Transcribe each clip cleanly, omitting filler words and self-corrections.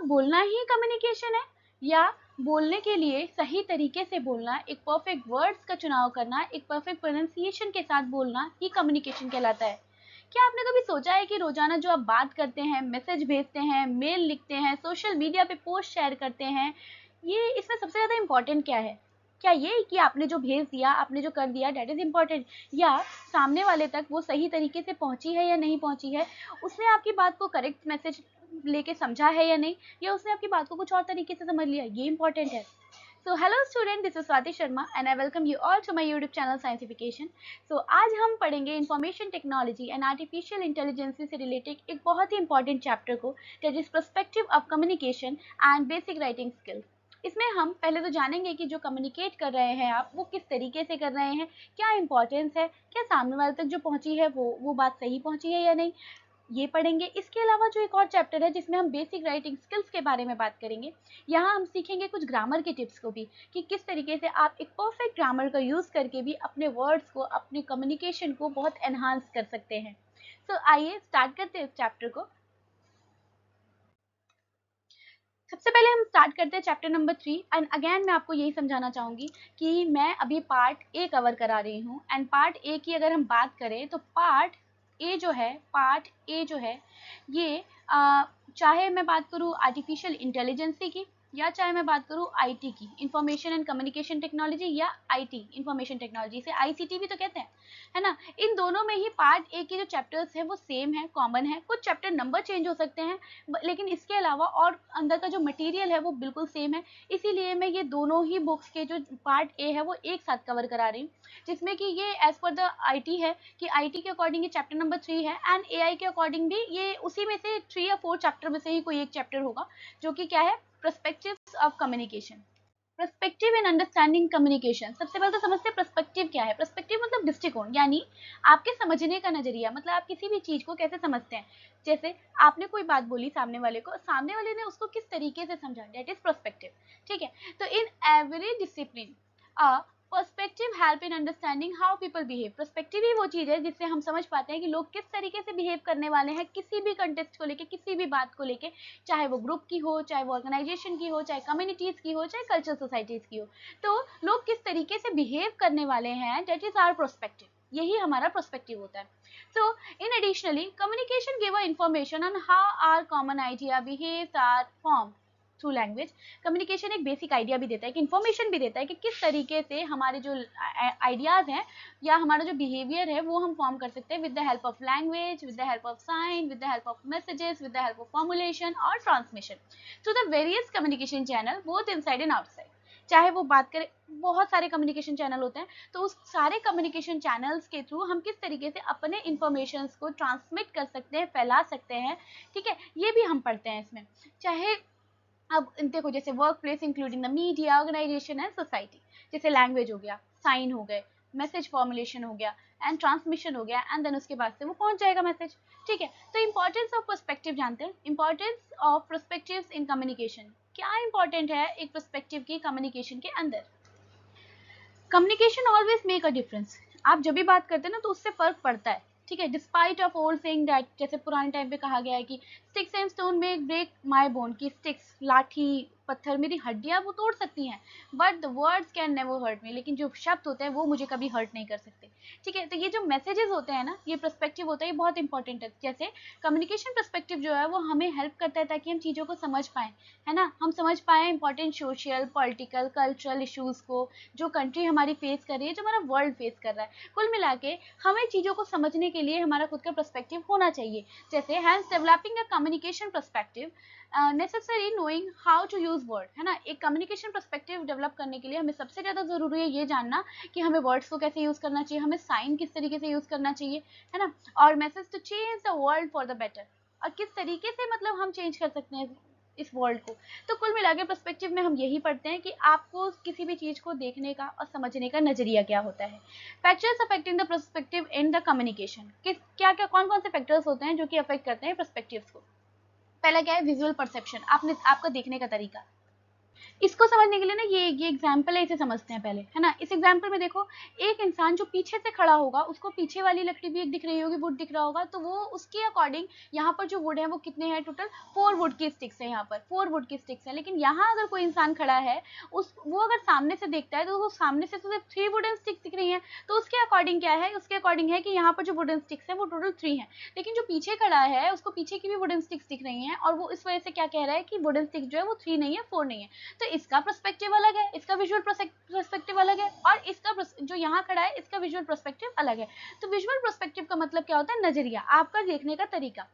बोलना ही कम्युनिकेशन है, या बोलने के लिए सही तरीके से बोलना, एक परफेक्ट वर्ड्स का चुनाव करना, एक परफेक्ट प्रोनाउंसिएशन के साथ बोलना ही कम्युनिकेशन कहलाता है। क्या आपने कभी सोचा है कि रोजाना जो आप बात करते हैं, मैसेज भेजते हैं, मेल लिखते हैं, सोशल मीडिया पे पोस्ट शेयर करते हैं, ये इसमें सबसे ज़्यादा इम्पोर्टेंट क्या है? क्या ये कि आपने जो भेज दिया, आपने जो कर दिया, दैट इज़ इम्पोर्टेंट, या सामने वाले तक वो सही तरीके से पहुंची है या नहीं पहुंची है, उसने आपकी बात को करेक्ट मैसेज लेके समझा है या नहीं, या उसने आपकी बात को कुछ और तरीके से समझ लिया, ये इम्पोर्टेंट है। So hello student, this is Swati Sharma and I welcome you all to my YouTube channel Scientification. So आज हम पढ़ेंगे information technology and artificial intelligence से रिलेटेड एक बहुत ही इंपॉर्टेंट चैप्टर को, that is perspective of communication and basic writing skills. इसमें हम पहले तो जानेंगे कि जो कम्युनिकेट कर रहे हैं आप, वो किस तरीके से कर रहे हैं, क्या इंपॉर्टेंस है, क्या सामने वाले तक जो पहुंची है वो बात सही पहुंची है या नहीं, ये पढ़ेंगे। इसके अलावा जो एक और चैप्टर है जिसमें हम बेसिक राइटिंग स्किल्स के बारे में बात करेंगे, यहाँ हम सीखेंगे कुछ ग्रामर के टिप्स को भी, कि किस तरीके से आप एक परफेक्ट ग्रामर का यूज़ करके भी अपने वर्ड्स को, अपने कम्युनिकेशन को बहुत एनहांस कर सकते हैं। सो आइए स्टार्ट करते हैं इस चैप्टर को। सबसे पहले हम स्टार्ट करते हैं चैप्टर नंबर 3 एंड अगेन मैं आपको यही समझाना चाहूँगी कि मैं अभी पार्ट ए कवर करा रही हूँ, एंड पार्ट ए की अगर हम बात करें तो पार्ट ए जो है ये चाहे मैं बात करूँ आर्टिफिशियल इंटेलिजेंसी की, या चाहे मैं बात करूँ आईटी की, इंफॉर्मेशन एंड कम्युनिकेशन टेक्नोलॉजी, या आईटी इंफॉर्मेशन टेक्नोलॉजी, इसे आईसीटी भी तो कहते हैं, है ना। इन दोनों में ही पार्ट ए के जो चैप्टर्स हैं वो सेम है, कॉमन है, कुछ चैप्टर नंबर चेंज हो सकते हैं, लेकिन इसके अलावा और अंदर का जो मटेरियल है वो बिल्कुल सेम है। इसीलिए मैं ये दोनों ही बुक्स के जो पार्ट ए है वो एक साथ कवर करा रही हूँ, जिसमें कि ये एज पर द आईटी है कि आईटी के अकॉर्डिंग ये चैप्टर नंबर 3 है, एंड एआई के अकॉर्डिंग भी ये उसी में से 3 या 4 चैप्टर में से ही कोई एक चैप्टर होगा, जो कि क्या है, perspectives of communication. Perspective in understanding communication. सबसे पहले तो समझते हैं पर्सपेक्टिव क्या है। पर्सपेक्टिव मतलब दृष्टिकोण, यानी आपके समझने का नजरिया, मतलब आप किसी भी चीज को कैसे समझते हैं। जैसे आपने कोई बात बोली सामने वाले को, सामने वाले ने उसको किस तरीके से समझा, दैट इज पर्सपेक्टिव। ठीक है, तो in every discipline perspective help in understanding how people behave. Perspective ही वो चीज है जिससे हम समझ पाते हैं कि लोग किस तरीके से बिहेव करने वाले हैं किसी भी कंटेक्स्ट को लेके, किसी भी बात को लेके, चाहे वो ग्रुप की हो, चाहे वो ऑर्गेनाइजेशन की हो, चाहे कम्युनिटीज की हो, चाहे कल्चरल सोसाइटीज की हो। तो लोग किस तरीके से बिहेव करने वाले हैं, दैट इज आवर पर्सपेक्टिव, यही हमारा पर्सपेक्टिव होता है। So, in additionally, communication give a information on how our common idea behaves are formed through language. Communication एक बेसिक आइडिया भी देता है, कि इन्फॉर्मेशन भी देता है कि किस तरीके से हमारे जो आइडियाज हैं या हमारा जो बिहेवियर है वो हम फॉर्म कर सकते हैं, with the help of language, with the help of sign, with the help of messages, with the help of formulation और transmission through the various communication channel both inside and outside. चाहे वो बात करें, बहुत सारे कम्युनिकेशन चैनल होते हैं, तो उस सारे कम्युनिकेशन चैनल्स के थ्रू हम किस तरीके से अपने इंफॉर्मेशन को ट्रांसमिट कर सकते हैं, फैला सकते हैं। ठीक है, ये भी हम पढ़ते हैं इसमें। चाहे अब देखो, जैसे workplace including the media, organisation and society, जैसे लैंग्वेज हो गया, साइन हो गए, मैसेज फॉर्मुलेशन हो गया, एंड ट्रांसमिशन हो गया, एंड देन उसके बाद से वो पहुंच जाएगा मैसेज। ठीक है, तो इंपॉर्टेंस ऑफ पर्सपेक्टिव जानते हैं। Importance of perspectives in communication, क्या इंपॉर्टेंट है एक पर्सपेक्टिव की कम्युनिकेशन के अंदर। Communication always make a difference. आप जब भी बात करते हैं ना तो उससे फर्क पड़ता है। ठीक है, despite of old saying that, जैसे पुराने टाइम पे कहा गया है कि स्टिक्स एंड स्टोन में ब्रेक माय बोन, की स्टिक्स, लाठी पत्थर मेरी हड्डियां वो तोड़ सकती हैं, but the words can never hurt me, लेकिन जो शब्द होते हैं वो मुझे कभी हर्ट नहीं कर सकते। ठीक है, तो ये जो मैसेजेस होते हैं ना, ये पर्सपेक्टिव होता है, ये बहुत इंपॉर्टेंट है। जैसे कम्युनिकेशन पर्सपेक्टिव जो है वो हमें हेल्प करता है ताकि हम चीज़ों को समझ पाएँ, है ना, हम समझ पाएँ important social, political, cultural issues को, जो कंट्री हमारी फेस कर रही है, जो हमारा वर्ल्ड फेस कर रहा है। कुल मिला के हमें चीज़ों को समझने के लिए हमारा खुद का पर्सपेक्टिव होना चाहिए। जैसे hence developing a communication perspective necessary knowing how to use word, है ना। एक कम्युनिकेशन पर्सपेक्टिव डेवलप करने के लिए हमें सबसे ज़्यादा ज़रूरी है ये जानना कि हमें वर्ड्स को कैसे यूज़ करना चाहिए, हमें साइन किस तरीके से यूज़ करना चाहिए, है ना, और message to change the world for the better, और किस तरीके से मतलब हम चेंज कर सकते हैं इस वर्ल्ड को। तो कुल मिला के पर्सपेक्टिव में हम यही पढ़ते हैं कि आपको किसी भी चीज़ को देखने का और समझने का नजरिया क्या होता है। Factors affecting the perspective in the communication, किस क्या क्या कौन कौन से फैक्टर्स होते हैं जो कि अफेक्ट करते हैं पर्सपेक्टिव्स को। पहला क्या है, विजुअल परसेप्शन, आपने आपका देखने का तरीका। इसको समझने के लिए ना ये एग्जाम्पल है, इसे समझते हैं पहले, है ना। इस एग्जाम्पल में देखो, एक इंसान जो पीछे से खड़ा होगा उसको पीछे वाली लकड़ी भी एक दिख रही होगी, वुड दिख रहा होगा, तो वो उसके अकॉर्डिंग यहाँ पर जो वुड है वो कितने हैं टोटल, 4 वुड की स्टिक्स है, यहाँ पर 4 वुड की स्टिक्स है। लेकिन यहाँ अगर कोई इंसान खड़ा है, वो अगर सामने से देखता है तो वो सामने से सिर्फ 3 वुडन स्टिक्स दिख रही है, तो उसके अकॉर्डिंग क्या है, उसके अकॉर्डिंग है कि यहाँ पर जो वुडन स्टिक्स है वो टोटल 3 है। लेकिन जो पीछे खड़ा है उसको पीछे की भी वुडन स्टिक्स दिख रही हैं, और वो इस वजह से क्या कह रहा है कि वुडन स्टिक्स जो है वो 3 नहीं है, 4 नहीं है। तो इसका पर्सपेक्टिव अलग है, इसका विजुअल पर्सपेक्टिव अलग है, और इसका जो यहाँ खड़ा है इसका विजुअल पर्सपेक्टिव अलग है। तो विजुअल पर्सपेक्टिव का मतलब क्या होता है, नजरिया, आपका देखने का तरीका,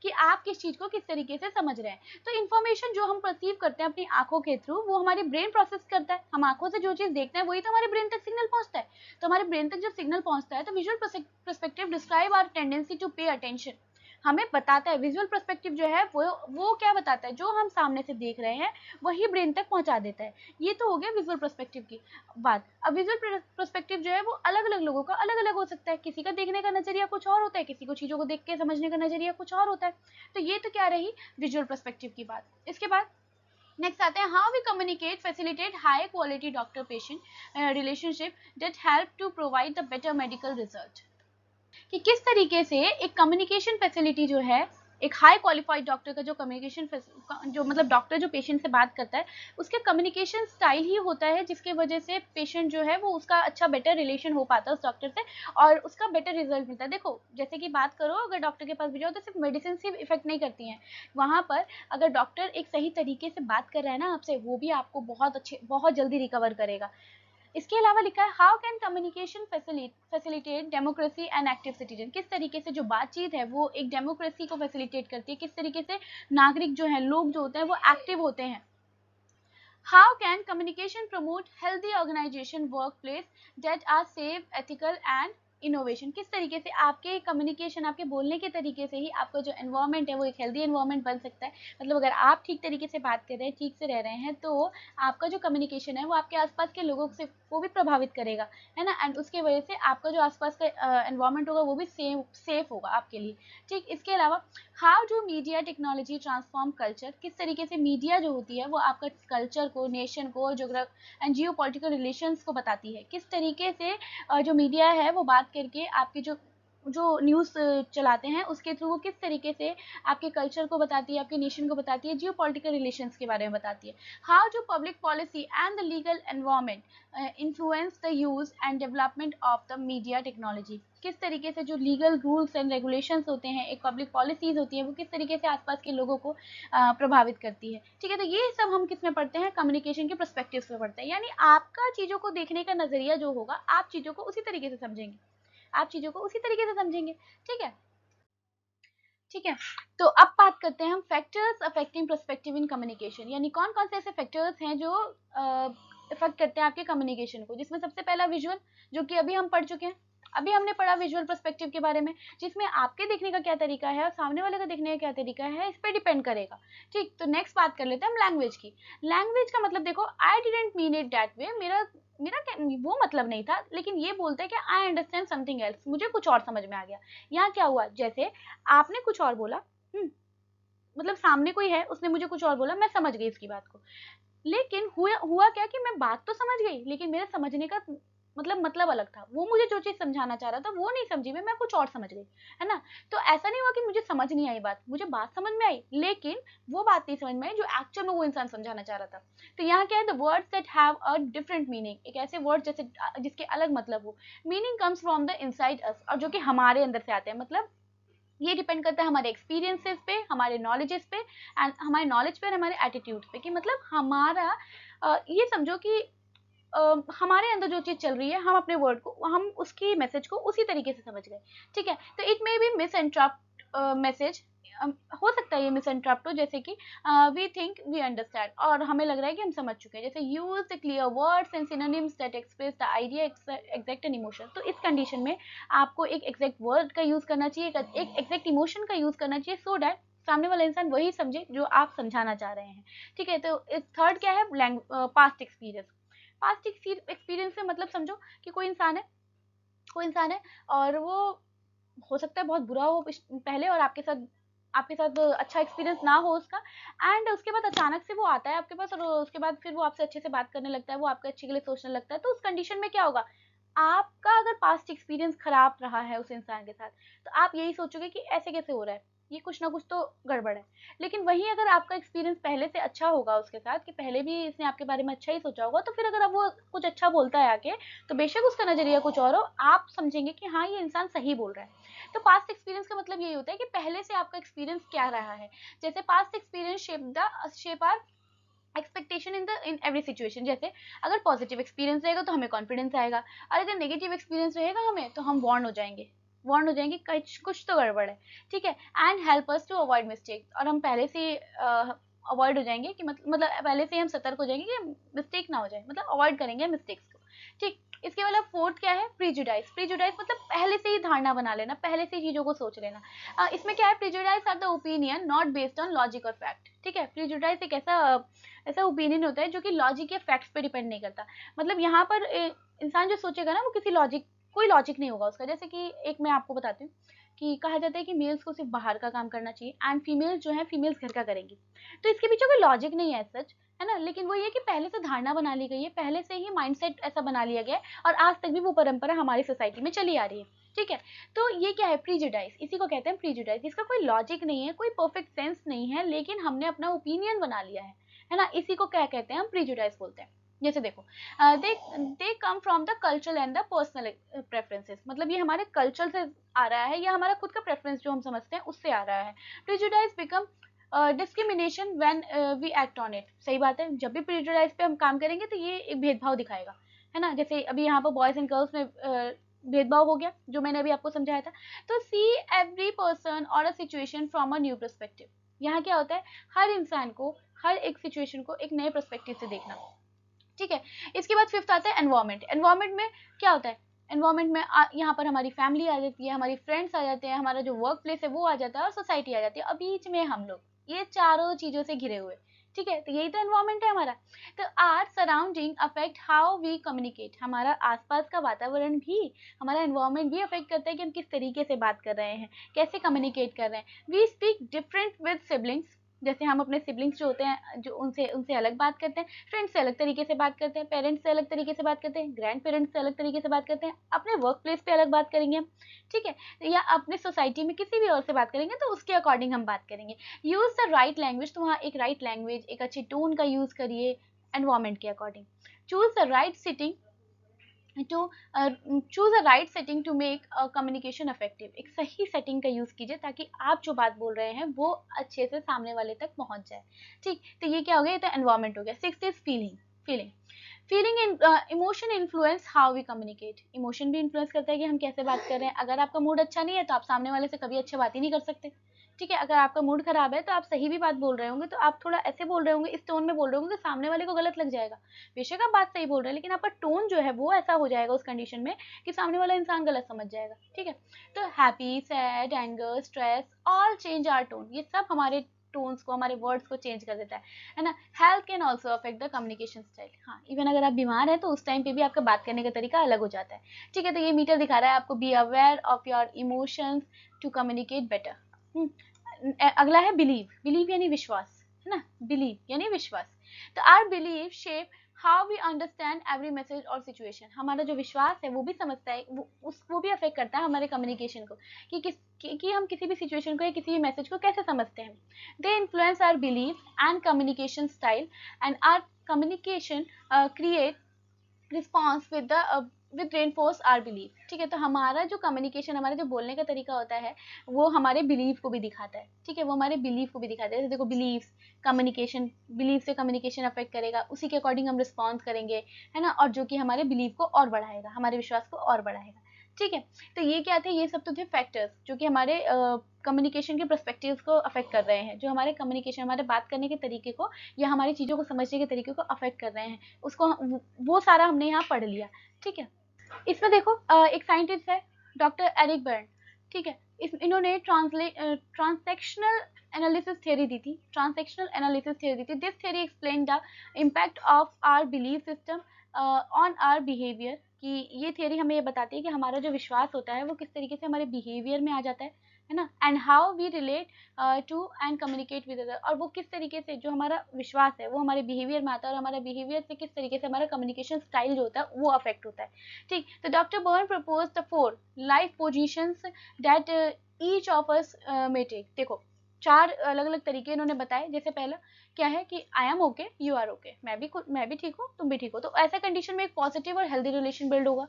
कि आप किस चीज को किस तरीके से समझ रहे हैं। तो इन्फॉर्मेशन जो हम परसीव करते हैं अपनी आंखों के थ्रू, वो हमारी ब्रेन प्रोसेस करता है। हम आंखों से जो चीज देखते हैं वही तो हमारे ब्रेन तक सिग्नल पहुंचता है। तो हमारे ब्रेन तक जब सिग्नल पहुंचता है तो visual perspective describe our tendency to pay attention, हमें बताता है। विजुअल पर्सपेक्टिव जो है वो क्या बताता है, जो हम सामने से देख रहे हैं वही ब्रेन तक पहुंचा देता है। ये तो हो गया विजुअल पर्सपेक्टिव की बात। अब विजुअल पर्सपेक्टिव जो है वो अलग अलग लोगों का अलग अलग हो सकता है, किसी का देखने का नजरिया कुछ और होता है, किसी को चीजों को देख के समझने का नजरिया कुछ और होता है। तो ये तो क्या रही विजुअल पर्सपेक्टिव की बात। इसके बाद नेक्स्ट आते हैं, how we communicate facilitate high quality doctor patient relationship that help to provide the better medical result, कि किस तरीके से एक कम्युनिकेशन फैसिलिटी जो है, एक हाई क्वालिफाइड डॉक्टर का जो कम्युनिकेशन जो मतलब डॉक्टर जो पेशेंट से बात करता है उसके कम्युनिकेशन स्टाइल ही होता है जिसके वजह से पेशेंट जो है वो उसका अच्छा बेटर रिलेशन हो पाता है उस डॉक्टर से, और उसका बेटर रिजल्ट मिलता है। देखो जैसे कि बात करो, अगर डॉक्टर के पास भी जाओ तो सिर्फ मेडिसिन ही इफेक्ट नहीं करती हैं, वहाँ पर अगर डॉक्टर एक सही तरीके से बात कर रहा है ना आपसे, वो भी आपको बहुत जल्दी रिकवर करेगा। इसके अलावा लिखा है, how can communication facilitate democracy and active citizen, किस तरीके से जो बातचीत है वो एक डेमोक्रेसी को फैसिलिटेट करती है, किस तरीके से नागरिक जो है, लोग जो होते हैं वो एक्टिव होते हैं। How can communication promote healthy organisation work place that are safe ethical and innovation, किस तरीके से आपके कम्युनिकेशन, आपके बोलने के तरीके से ही आपका जो एनवायरनमेंट है वो एक हेल्दी एनवायरनमेंट बन सकता है। मतलब अगर आप ठीक तरीके से बात कर रहे हैं, ठीक से रह रहे हैं, तो आपका जो कम्युनिकेशन है वो आपके आसपास के लोगों से वो भी प्रभावित करेगा, है ना। एंड उसके वजह से आपका जो आसपास का एनवायरनमेंट होगा वो भी सेफ होगा आपके लिए। ठीक, इसके अलावा how do media technology transform culture, किस तरीके से मीडिया जो होती है वो आपका कल्चर को, नेशन को, जोग्राफ एंड जियो पॉलिटिकल रिलेशंस को बताती है, किस तरीके से जो मीडिया है वो बात करके आपकी जो जो न्यूज़ चलाते हैं उसके थ्रू वो किस तरीके से आपके कल्चर को बताती है, आपके नेशन को बताती है, जियो पॉलिटिकल रिलेशंस के बारे में बताती है। How do public policy and the legal environment influence the use and development of the media technology, किस तरीके से जो लीगल रूल्स एंड रेगुलेशंस होते हैं, एक पब्लिक पॉलिसीज होती है, वो किस तरीके से आसपास के लोगों को प्रभावित करती है। ठीक है, तो ये सब हम किस में पढ़ते हैं, कम्युनिकेशन के पर्सपेक्टिव्स में पढ़ते हैं। यानी आपका चीज़ों को देखने का नजरिया जो होगा, आप चीज़ों को उसी तरीके से समझेंगे, आप चीज़ों को उसी तरीके से समझेंगे। ठीक है, ठीक है। तो अब बात करते हैं हम factors affecting perspective in communication, यानी कौन कौन से ऐसे फैक्टर्स हैं जो इफेक्ट करते हैं आपके कम्युनिकेशन को, जिसमें सबसे पहला विजुअल, जो कि अभी हम पढ़ चुके हैं। अभी हमने पढ़ा विजुअल पर्सपेक्टिव के बारे में, जिसमें आपके देखने का क्या तरीका है और सामने वाले का देखने का क्या तरीका है इस पर डिपेंड करेगा। ठीक, तो नेक्स्ट बात कर लेते हैं हम लैंग्वेज की। लैंग्वेज का मतलब देखो, I didn't mean it that way, मेरा मेरा वो मतलब नहीं था, लेकिन ये बोलते हैं कि आई अंडरस्टैंड समथिंग एल्स, मुझे कुछ और समझ में आ गया। यहाँ क्या हुआ, जैसे आपने कुछ और बोला, मतलब सामने कोई है उसने मुझे कुछ और बोला, मैं समझ गई इसकी बात को, लेकिन हुआ क्या कि मैं बात तो समझ गई लेकिन मेरे समझने का मतलब अलग था। वो मुझे जो चीज समझाना चाह रहा था वो नहीं समझी मैं कुछ और समझ गई, है ना। तो ऐसा नहीं हुआ कि मुझे समझ नहीं आई बात, मुझे बात समझ में आई लेकिन वो बात नहीं समझ में आई जो एक्चुअल में वो इंसान समझाना चाह रहा था। तो यहाँ क्या है, the words that have a different meaning, एक ऐसे वर्ड जैसे जिसके अलग मतलब हो, meaning comes from the inside us, और जो कि हमारे अंदर से आते हैं। मतलब ये डिपेंड करता है हमारे एक्सपीरियंसेस पे, हमारे नॉलेजेस पे, एंड हमारे नॉलेज पे और हमारे एटीट्यूड पे, कि मतलब हमारा ये समझो कि हमारे अंदर जो चीज चल रही है, हम अपने वर्ड को, हम उसकी मैसेज को उसी तरीके से समझ गए। ठीक है, तो it may be miss interrupt message, हो सकता है ये मिस इंटरप्ट हो, जैसे कि वी थिंक वी अंडरस्टैंड, और हमें लग रहा है कि हम समझ चुके हैं, जैसे use the clear words and synonyms that express the idea exact and emotion. तो इस कंडीशन में आपको एक एग्जैक्ट वर्ड का यूज करना चाहिए, एक एग्जैक्ट इमोशन का यूज करना चाहिए, सो दैट सामने वाला इंसान वही समझे जो आप समझाना चाह रहे हैं। ठीक है, तो थर्ड क्या है, पास्ट एक्सपीरियंस। पास्ट एक्सपीरियंस से मतलब समझो कि कोई इंसान है और वो हो सकता है बहुत बुरा हो पहले और आपके साथ आपके साथ अच्छा एक्सपीरियंस ना हो उसका, एंड उसके बाद अचानक से वो आता है आपके पास और उसके बाद फिर वो आपसे अच्छे से बात करने लगता है, वो आपके अच्छे के लिए सोचने लगता है, तो उस कंडीशन में क्या होगा, आपका अगर पास्ट एक्सपीरियंस खराब रहा है उस इंसान के साथ, तो आप यही सोचोगे कि ऐसे कैसे हो रहा है, ये कुछ ना कुछ तो गड़बड़ है। लेकिन वहीं अगर आपका एक्सपीरियंस पहले से अच्छा होगा उसके साथ, कि पहले भी इसने आपके बारे में अच्छा ही सोचा होगा, तो फिर अगर अब वो कुछ अच्छा बोलता है आके, तो बेशक उसका नजरिया कुछ और हो, आप समझेंगे कि हाँ ये इंसान सही बोल रहा है। तो पास्ट एक्सपीरियंस का मतलब यही होता है कि पहले से आपका एक्सपीरियंस क्या रहा है। जैसे past experience shape our expectation in every situation. जैसे अगर पॉजिटिव एक्सपीरियंस रहेगा तो हमें कॉन्फिडेंस आएगा, और अगर नेगेटिव एक्सपीरियंस रहेगा हमें, तो हम वार्न हो जाएंगे कुछ तो गड़बड़ है, ठीक है। And help us to avoid mistakes, और हम पहले से अवॉइड हो जाएंगे कि मतलब पहले से हम सतर्क हो जाएंगे कि मिस्टेक ना हो जाए, मतलब अवॉइड करेंगे मिस्टेक्स को, ठीक। इसके मतलब फोर्थ क्या है, प्रीजुडाइज। प्रीजुडाइज मतलब पहले से ही धारणा बना लेना, पहले से ही चीजों को सोच लेना। इसमें क्या है, prejudices are the opinion not based on logic और फैक्ट, ठीक है। प्रीजुडाइज एक ऐसा ऐसा ओपिनियन होता है जो कि लॉजिक या फैक्ट्स पे डिपेंड नहीं करता। मतलब यहाँ पर इंसान जो सोचेगा ना, वो किसी लॉजिक, कोई लॉजिक नहीं होगा उसका। जैसे कि एक मैं आपको बताती हूँ कि कहा जाता है कि मेल्स को सिर्फ बाहर का काम करना चाहिए एंड फीमेल्स जो है फीमेल्स घर का करेंगी। तो इसके पीछे कोई लॉजिक नहीं है सच, है ना। लेकिन वो ये कि पहले से धारणा बना ली गई है, पहले से ही माइंडसेट ऐसा बना लिया गया है, और आज तक भी वो परंपरा हमारी सोसाइटी में चली आ रही है, ठीक है। तो ये क्या है, प्रीजुडाइज, इसी को कहते हैं प्रीजुडाइज। इसका कोई लॉजिक नहीं है, कोई परफेक्ट सेंस नहीं है, लेकिन हमने अपना ओपिनियन बना लिया है ना। इसी को क्या कहते हैं, हम प्रीजुडाइज बोलते हैं। जैसे देखो, they they come from the cultural and the personal preferences. मतलब ये हमारे कल्चर से आ रहा है, या हमारा खुद का प्रेफरेंस जो हम समझते हैं उससे आ रहा है। Prejudices become discrimination when we act on it. सही बात है, जब भी प्रीजुडाइज पे हम काम करेंगे तो ये एक भेदभाव दिखाएगा, है ना। जैसे अभी यहाँ पर बॉयज एंड गर्ल्स में भेदभाव हो गया, जो मैंने अभी आपको समझाया था। तो सी एवरी पर्सन और a situation from a new perspective. यहाँ क्या होता है, हर इंसान को हर एक सिचुएशन को एक नए परस्पेक्टिव से देखना, ठीक है। इसके बाद फिफ्थ आता है एनवायरमेंट। एनवायरमेंट में क्या होता है, एनवायरमेंट में यहाँ पर हमारी फैमिली आ जाती है, हमारी फ्रेंड्स आ जाते हैं, हमारा जो वर्क प्लेस है वो आ जाता है, और सोसाइटी आ जाती है, और बीच में हम लोग, ये चारों चीजों से घिरे हुए, ठीक है। तो यही तो एनवायरमेंट है हमारा। तो our surrounding affect how we communicate. हमारा आसपास का वातावरण भी, हमारा एनवायरमेंट भी अफेक्ट करता है कि हम किस तरीके से बात कर रहे हैं, कैसे कम्युनिकेट कर रहे हैं। We speak different with siblings. जैसे हम अपने सिबलिंग्स जो होते हैं, जो उनसे उनसे अलग बात करते हैं, फ्रेंड्स से अलग तरीके से बात करते हैं, पेरेंट्स से अलग तरीके से बात करते हैं, ग्रैंड पेरेंट्स से अलग तरीके से बात करते हैं, अपने वर्क प्लेस पे अलग बात करेंगे हम, ठीक है। या अपने सोसाइटी में किसी भी और से बात करेंगे तो उसके अकॉर्डिंग हम बात करेंगे। Use the right language. तो वहाँ एक राइट लैंग्वेज, एक अच्छी टोन का यूज करिए एनवायरमेंट के according. Choose the right sitting to choose a right setting to make communication effective. एक सही सेटिंग का यूज कीजिए ताकि आप जो बात बोल रहे हैं वो अच्छे से सामने वाले तक पहुंच जाए, ठीक। तो ये क्या हो गया, ये तो एनवायरमेंट हो गया। Sixth is feeling. Feeling feeling emotion influence how we communicate. Emotion भी इन्फ्लुएंस करता है कि हम कैसे बात कर रहे हैं। अगर आपका मूड अच्छा नहीं है तो आप सामने वाले से कभी अच्छी बात ही नहीं कर सकते, ठीक है। अगर आपका मूड खराब है तो आप सही भी बात बोल रहे होंगे तो आप थोड़ा ऐसे बोल रहे होंगे, इस टोन में बोल रहे होंगे, तो सामने वाले को गलत लग जाएगा। बेशक आप बात सही बोल रहे हैं, लेकिन आपका टोन जो है वो ऐसा हो जाएगा उस कंडीशन में कि सामने वाला इंसान गलत समझ जाएगा, ठीक है। तो happy, sad, anger, stress, all change our tone. ये सब हमारे टोन्स को, हमारे वर्ड्स को चेंज कर देता है ना। Health can also affect the communication style. हाँ, इवन अगर आप बीमार हैं तो उस टाइम पे भी आपका बात करने का तरीका अलग हो जाता है, ठीक है। तो ये मीटर दिखा रहा है आपको, be aware of your emotions to communicate better. अगला है बिलीव। बिलीव यानी विश्वास, है ना। बिलीव यानी विश्वास। तो our believe shape how we understand every message और सिचुएशन। हमारा जो विश्वास है वो भी समझता है, वो भी अफेक्ट करता है हमारे कम्युनिकेशन को, कि हम किसी भी सिचुएशन को या किसी भी मैसेज को कैसे समझते हैं। They influence our believe and communication style, and our communication create response with reinforce our belief, ठीक है। तो हमारा जो कम्युनिकेशन, हमारा जो बोलने का तरीका होता है वो हमारे बिलीफ को भी दिखाता है, ठीक है। वो हमारे बिलीफ को भी दिखाता है। जैसे देखो, कम्युनिकेशन, बिलीफ से कम्युनिकेशन अफेक्ट करेगा, उसी के अकॉर्डिंग हम रिस्पॉन्स करेंगे, है ना। और जो कि हमारे बिलीफ को और बढ़ाएगा, हमारे विश्वास को और बढ़ाएगा, ठीक है। तो ये क्या थे, ये सब तो थे फैक्टर्स जो कि हमारे कम्युनिकेशन के परस्पेक्टिव्स को अफेक्ट कर रहे हैं, जो हमारे कम्युनिकेशन, हमारे बात करने के तरीके को या हमारी चीज़ों को समझने के तरीके को अफेक्ट कर रहे हैं, उसको वो सारा हमने यहाँ पढ़ लिया, ठीक है। इसमें देखो, एक साइंटिस्ट है डॉक्टर एरिक बर्न, ठीक है। इन्होंने ट्रांसैक्शनल एनालिसिस थ्योरी दी थी। ट्रांसैक्शनल एनालिसिस थ्योरी दी थी। This theory explain the impact of our belief system on our behaviour. कि ये थ्योरी हमें ये बताती है कि हमारा जो विश्वास होता है वो किस तरीके से हमारे बिहेवियर में आ जाता है, है ना, and how we relate to and communicate with other, और वो किस तरीके से जो हमारा विश्वास है वो हमारे बिहेवियर में आता है, और हमारा बिहेवियर से किस तरीके से हमारा कम्युनिकेशन स्टाइल जो होता है वो अफेक्ट होता है। ठीक, तो doctor Berne propose the 4 life positions that each of us may take. देखो 4 अलग अलग तरीके इन्होंने बताए। जैसे पहला क्या है कि I am okay, you are okay, मैं भी ठीक हूँ, तुम भी ठीक हो, तो ऐसे कंडीशन में एक पॉजिटिव और हेल्दी रिलेशन बिल्ड होगा।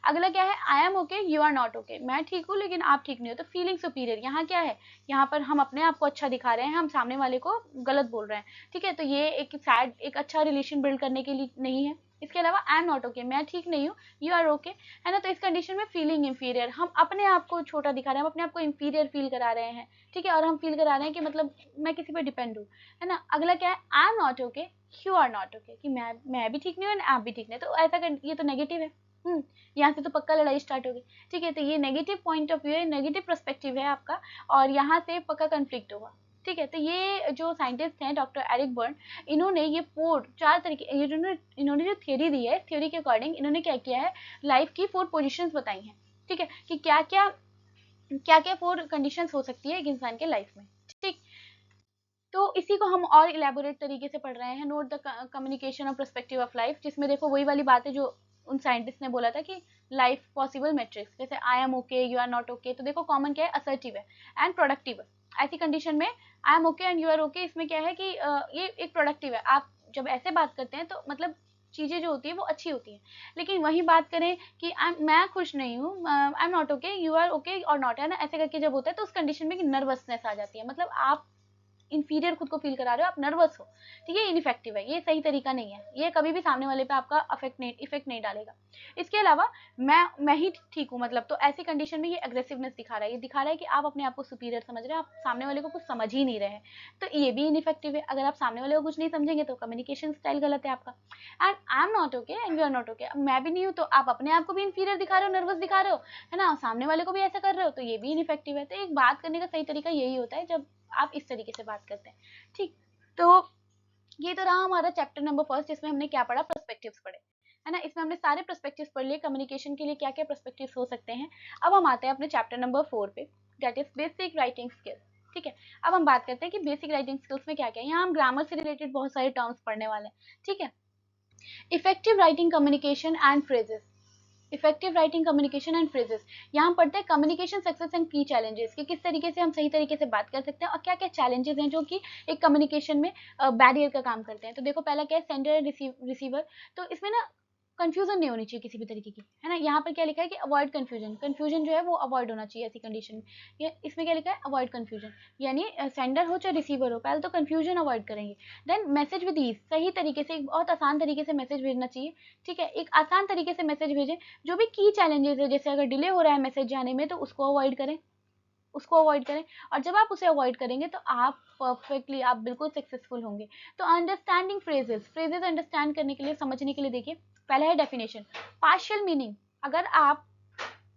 अगला क्या है, I am okay you are not okay, मैं ठीक हूँ लेकिन आप ठीक नहीं हो, तो फीलिंग सुपीरियर। यहाँ क्या है, यहाँ पर हम अपने आप को अच्छा दिखा रहे हैं, हम सामने वाले को गलत बोल रहे हैं। ठीक है, तो ये एक अच्छा रिलेशन बिल्ड करने के लिए नहीं है। इसके अलावा आई एम नॉट ओके, मैं ठीक नहीं हूँ, यू आर ओके, है ना, तो इस कंडीशन में फीलिंग इंफीरियर, हम अपने आप को छोटा दिखा रहे हैं, हम अपने आप को इंफीरियर फील करा रहे हैं। ठीक है, और हम फील करा रहे हैं कि मतलब मैं किसी पर डिपेंड हूँ, है ना। अगला क्या है, I am not okay you are not okay, कि मैं भी ठीक नहीं हूँ आप भी ठीक नहीं, तो ऐसा ये तो नेगेटिव है। यहाँ से तो पक्का लड़ाई स्टार्ट होगी। ठीक है, तो ये नेगेटिव पॉइंट ऑफ व्यू है, नेगेटिव पर्सपेक्टिव है आपका, और यहाँ से पक्का कन्फ्लिक्ट होगा। ठीक है, तो ये जो साइंटिस्ट हैं डॉक्टर एरिक बर्न, इन्होंने ये 4 तरीके, इन्होंने जो थ्योरी दी है, थ्योरी के अकॉर्डिंग इन्होंने क्या किया है, लाइफ की 4 पोजीशंस बताई हैं। ठीक है, कि क्या क्या 4 कंडीशंस हो सकती है एक इंसान के लाइफ में। ठीक, तो इसी को हम और इलेबोरेट तरीके से पढ़ रहे हैं, नोट द कम्युनिकेशन और पर्सपेक्टिव ऑफ लाइफ, जिसमें देखो वही वाली बात है जो उन साइंटिस्ट ने बोला था कि लाइफ पॉसिबल मैट्रिक्स, जैसे I am okay you are not okay, तो देखो कॉमन क्या है, असर्टिव है एंड प्रोडक्टिव है। ऐसी कंडीशन में I am okay and you are okay, इसमें क्या है कि ये एक प्रोडक्टिव है। आप जब ऐसे बात करते हैं तो मतलब चीज़ें जो होती है वो अच्छी होती हैं। लेकिन वही बात करें कि मैं खुश नहीं हूँ, I am not okay you are okay और नॉट, है ना, ऐसे करके जब होता है तो उस कंडीशन में कि नर्वसनेस आ जाती है, मतलब आप इंफीरियर खुद को फील करा रहे हो, आप नर्वस हो। ठीक है, इनइफेक्टिव है, ये सही तरीका नहीं है, ये कभी भी सामने वाले पे आपका इफेक्ट नहीं डालेगा। इसके अलावा मैं ही ठीक हूँ, मतलब तो ऐसी कंडीशन में ये एग्रेसिवनेस दिखा रहा है, ये दिखा रहा है कि आप अपने आप को सुपीरियर समझ रहे हैं, आप सामने वाले को कुछ समझ ही नहीं रहे हैं, तो ये भी इनइफेक्टिव है। अगर आप सामने वाले को कुछ नहीं समझेंगे तो कम्युनिकेशन स्टाइल गलत है आपका। And I am not okay and you are not okay, मैं भी नहीं हूँ तो आप अपने आप को भी इन्फीरियर दिखा रहे हो, नर्वस दिखा रहे हो, है ना, सामने वाले को भी ऐसा कर रहे हो, तो ये भी इनइफेक्टिव है। तो एक बात करने का सही तरीका यही होता है जब आप इस तरीके से बात करते हैं। ठीक, तो ये तो रहा हमारा चैप्टर नंबर 1, जिसमें हमने क्या पढ़ा, पर्सपेक्टिव्स पढ़े, है ना। इसमें हमने सारे पर्सपेक्टिव्स पढ़ लिए, कम्युनिकेशन के लिए क्या क्या पर्सपेक्टिव्स हो सकते हैं। अब हम आते हैं अपने चैप्टर नंबर 4 पे, that is basic writing skills. ठीक है, अब हम बात करते हैं कि बेसिक राइटिंग स्किल्स में क्या क्या है। यहाँ हम ग्रामर से रिलेटेड बहुत सारे टर्म्स पढ़ने वाले हैं। ठीक है, effective writing communication and phrases, effective writing communication and phrases, यहाँ पढ़ते हैं कम्युनिकेशन सक्सेस एंड की चैलेंजेस, कि किस तरीके से हम सही तरीके से बात कर सकते हैं और क्या क्या चैलेंजेस हैं जो कि एक कम्युनिकेशन में बैरियर का काम करते हैं। तो देखो पहला क्या है, सेंडर एंड रिसीवर, तो इसमें ना कंफ्यूजन नहीं होनी चाहिए किसी भी तरीके की, है ना। यहाँ पर क्या लिखा है कि अवॉइड कंफ्यूजन, कंफ्यूजन जो है वो अवॉइड होना चाहिए ऐसी कंडीशन में। ये इसमें क्या लिखा है, अवॉइड कंफ्यूजन, यानी सेंडर हो चाहे रिसीवर हो, पहले तो कंफ्यूजन अवॉइड करेंगे। देन मैसेज विद ईज, सही तरीके से, एक बहुत आसान तरीके से मैसेज भेजना चाहिए। ठीक है, एक आसान तरीके से मैसेज भेजें। जो भी की चैलेंजेस है, जैसे अगर डिले हो रहा है मैसेज जाने में, तो उसको अवॉइड करें, उसको अवॉइड करें। और जब आप उसे अवॉइड करेंगे तो आप परफेक्टली, आप बिल्कुल सक्सेसफुल होंगे। तो अंडरस्टैंडिंग फ्रेजेस, फ्रेजेस अंडरस्टैंड करने के लिए, समझने के लिए देखिए, पहला है डेफिनेशन, पार्शियल मीनिंग। अगर आप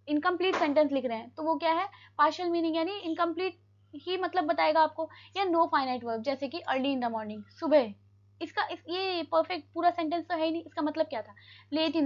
इनकम्प्लीट सेंटेंस लिख रहे हैं तो वो क्या है, पार्शियल मीनिंग, यानी इनकम्प्लीट ही मतलब बताएगा आपको। या नो फाइनाइट वर्ब, जैसे कि अर्ली इन द मॉर्निंग, सुबह, ये परफेक्ट पूरा सेंटेंस तो है ही नहीं, इसका मतलब क्या था, लेट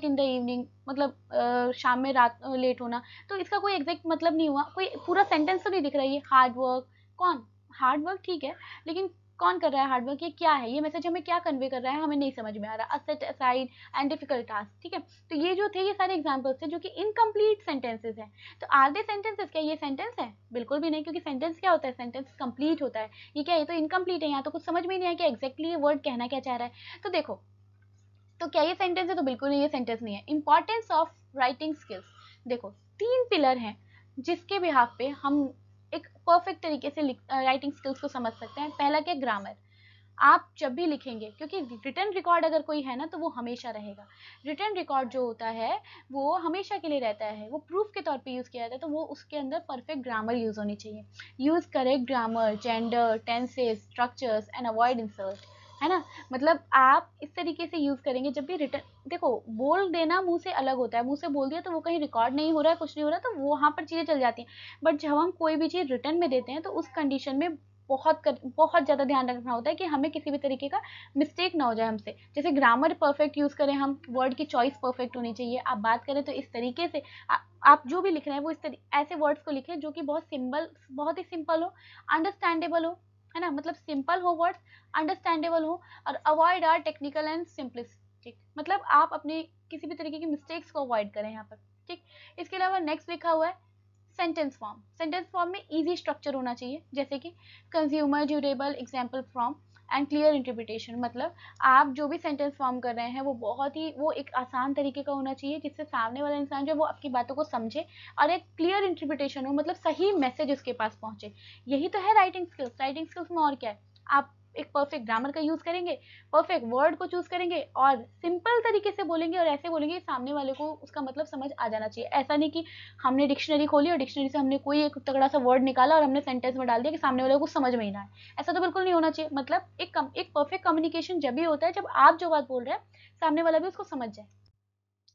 इन द इवनिंग, मतलब शाम में, रात लेट होना, तो इसका कोई एग्जैक्ट मतलब नहीं हुआ, कोई पूरा सेंटेंस तो नहीं दिख रहा है। ये हार्ड वर्क, कौन हार्ड वर्क, ठीक है, लेकिन कौन कर रहा है हार्ड वर्क, ये क्या है, ये मैसेज हमें क्या कन्वे कर रहा है, हमें नहीं समझ में आ रहा। Set aside and difficult task, ठीक है, तो ये जो थे, ये सारे एग्जांपल्स थे जो कि इनकम्प्लीट सेंटेंसेस हैं। तो आर दे सेंटेंसेस, क्या ये सेंटेंस है, बिल्कुल भी नहीं, क्योंकि सेंटेंस क्या होता है, सेंटेंस कंप्लीट होता है। ये क्या है, ये तो इनकम्प्लीट है, यहाँ तो कुछ समझ में नहीं आया कि एग्जैक्टली ये वर्ड कहना क्या चाह रहा है। तो देखो, तो क्या ये सेंटेंस है, तो बिल्कुल नहीं, ये सेंटेंस नहीं है। इंपॉर्टेंस ऑफ राइटिंग स्किल्स, देखो 3 पिलर हैं जिसके बिहाफ पे हम एक परफेक्ट तरीके से राइटिंग स्किल्स को समझ सकते हैं। पहला क्या, ग्रामर। आप जब भी लिखेंगे, क्योंकि रिटन रिकॉर्ड अगर कोई है ना तो वो हमेशा रहेगा। रिटन रिकॉर्ड जो होता है वो हमेशा के लिए रहता है, वो प्रूफ के तौर पे यूज़ किया जाता है, तो वो उसके अंदर परफेक्ट ग्रामर यूज़ होनी चाहिए। Use correct grammar, gender, tenses, structures and avoid insult, है ना। मतलब आप इस तरीके से यूज़ करेंगे जब भी रिटर्न, देखो बोल देना मुंह से अलग होता है, मुंह से बोल दिया तो वो कहीं रिकॉर्ड नहीं हो रहा है, कुछ नहीं हो रहा, तो वहाँ पर चीज़ें चल जाती हैं। बट जब हम कोई भी चीज़ रिटर्न में देते हैं तो उस कंडीशन में बहुत ज़्यादा ध्यान रखना होता है कि हमें किसी भी तरीके का मिस्टेक ना हो जाए हमसे। जैसे ग्रामर परफेक्ट यूज़ करें हम, वर्ड की चॉइस परफेक्ट होनी चाहिए, आप बात करें तो इस तरीके से आप जो भी लिख रहे हैं वो ऐसे वर्ड्स को लिखें जो कि बहुत ही सिंपल हो, अंडरस्टैंडेबल हो, है ना, मतलब सिंपल हो वर्ड्स, अंडरस्टैंडेबल हो, और avoid our technical and simplistic, मतलब आप अपने किसी भी तरीके की मिस्टेक्स को अवॉइड करें यहाँ पर, ठीक। इसके अलावा नेक्स्ट लिखा हुआ है सेंटेंस फॉर्म। सेंटेंस फॉर्म में इजी स्ट्रक्चर होना चाहिए, जैसे कि consumer durable example from and clear interpretation, मतलब आप जो भी सेंटेंस फॉर्म कर रहे हैं वो एक आसान तरीके का होना चाहिए, जिससे सामने वाला इंसान जो है वो आपकी बातों को समझे, और एक क्लियर इंटरप्रिटेशन हो, मतलब सही मैसेज उसके पास पहुंचे। यही तो है राइटिंग स्किल्स। राइटिंग स्किल्स में और क्या है, आप एक परफेक्ट ग्रामर का यूज करेंगे, परफेक्ट वर्ड को चूज करेंगे, और सिंपल तरीके से बोलेंगे, और ऐसे बोलेंगे सामने वाले को उसका मतलब समझ आ जाना चाहिए। ऐसा नहीं कि हमने डिक्शनरी खोली और डिक्शनरी से हमने कोई एक तगड़ा सा वर्ड निकाला और हमने सेंटेंस में डाल दिया कि सामने वाले को कुछ समझ में ही ना आए। ऐसा तो बिल्कुल नहीं होना चाहिए। मतलब एक परफेक्ट कम्युनिकेशन जब भी होता है जब आप जो बात बोल रहे हैं सामने वाला भी उसको समझ जाए,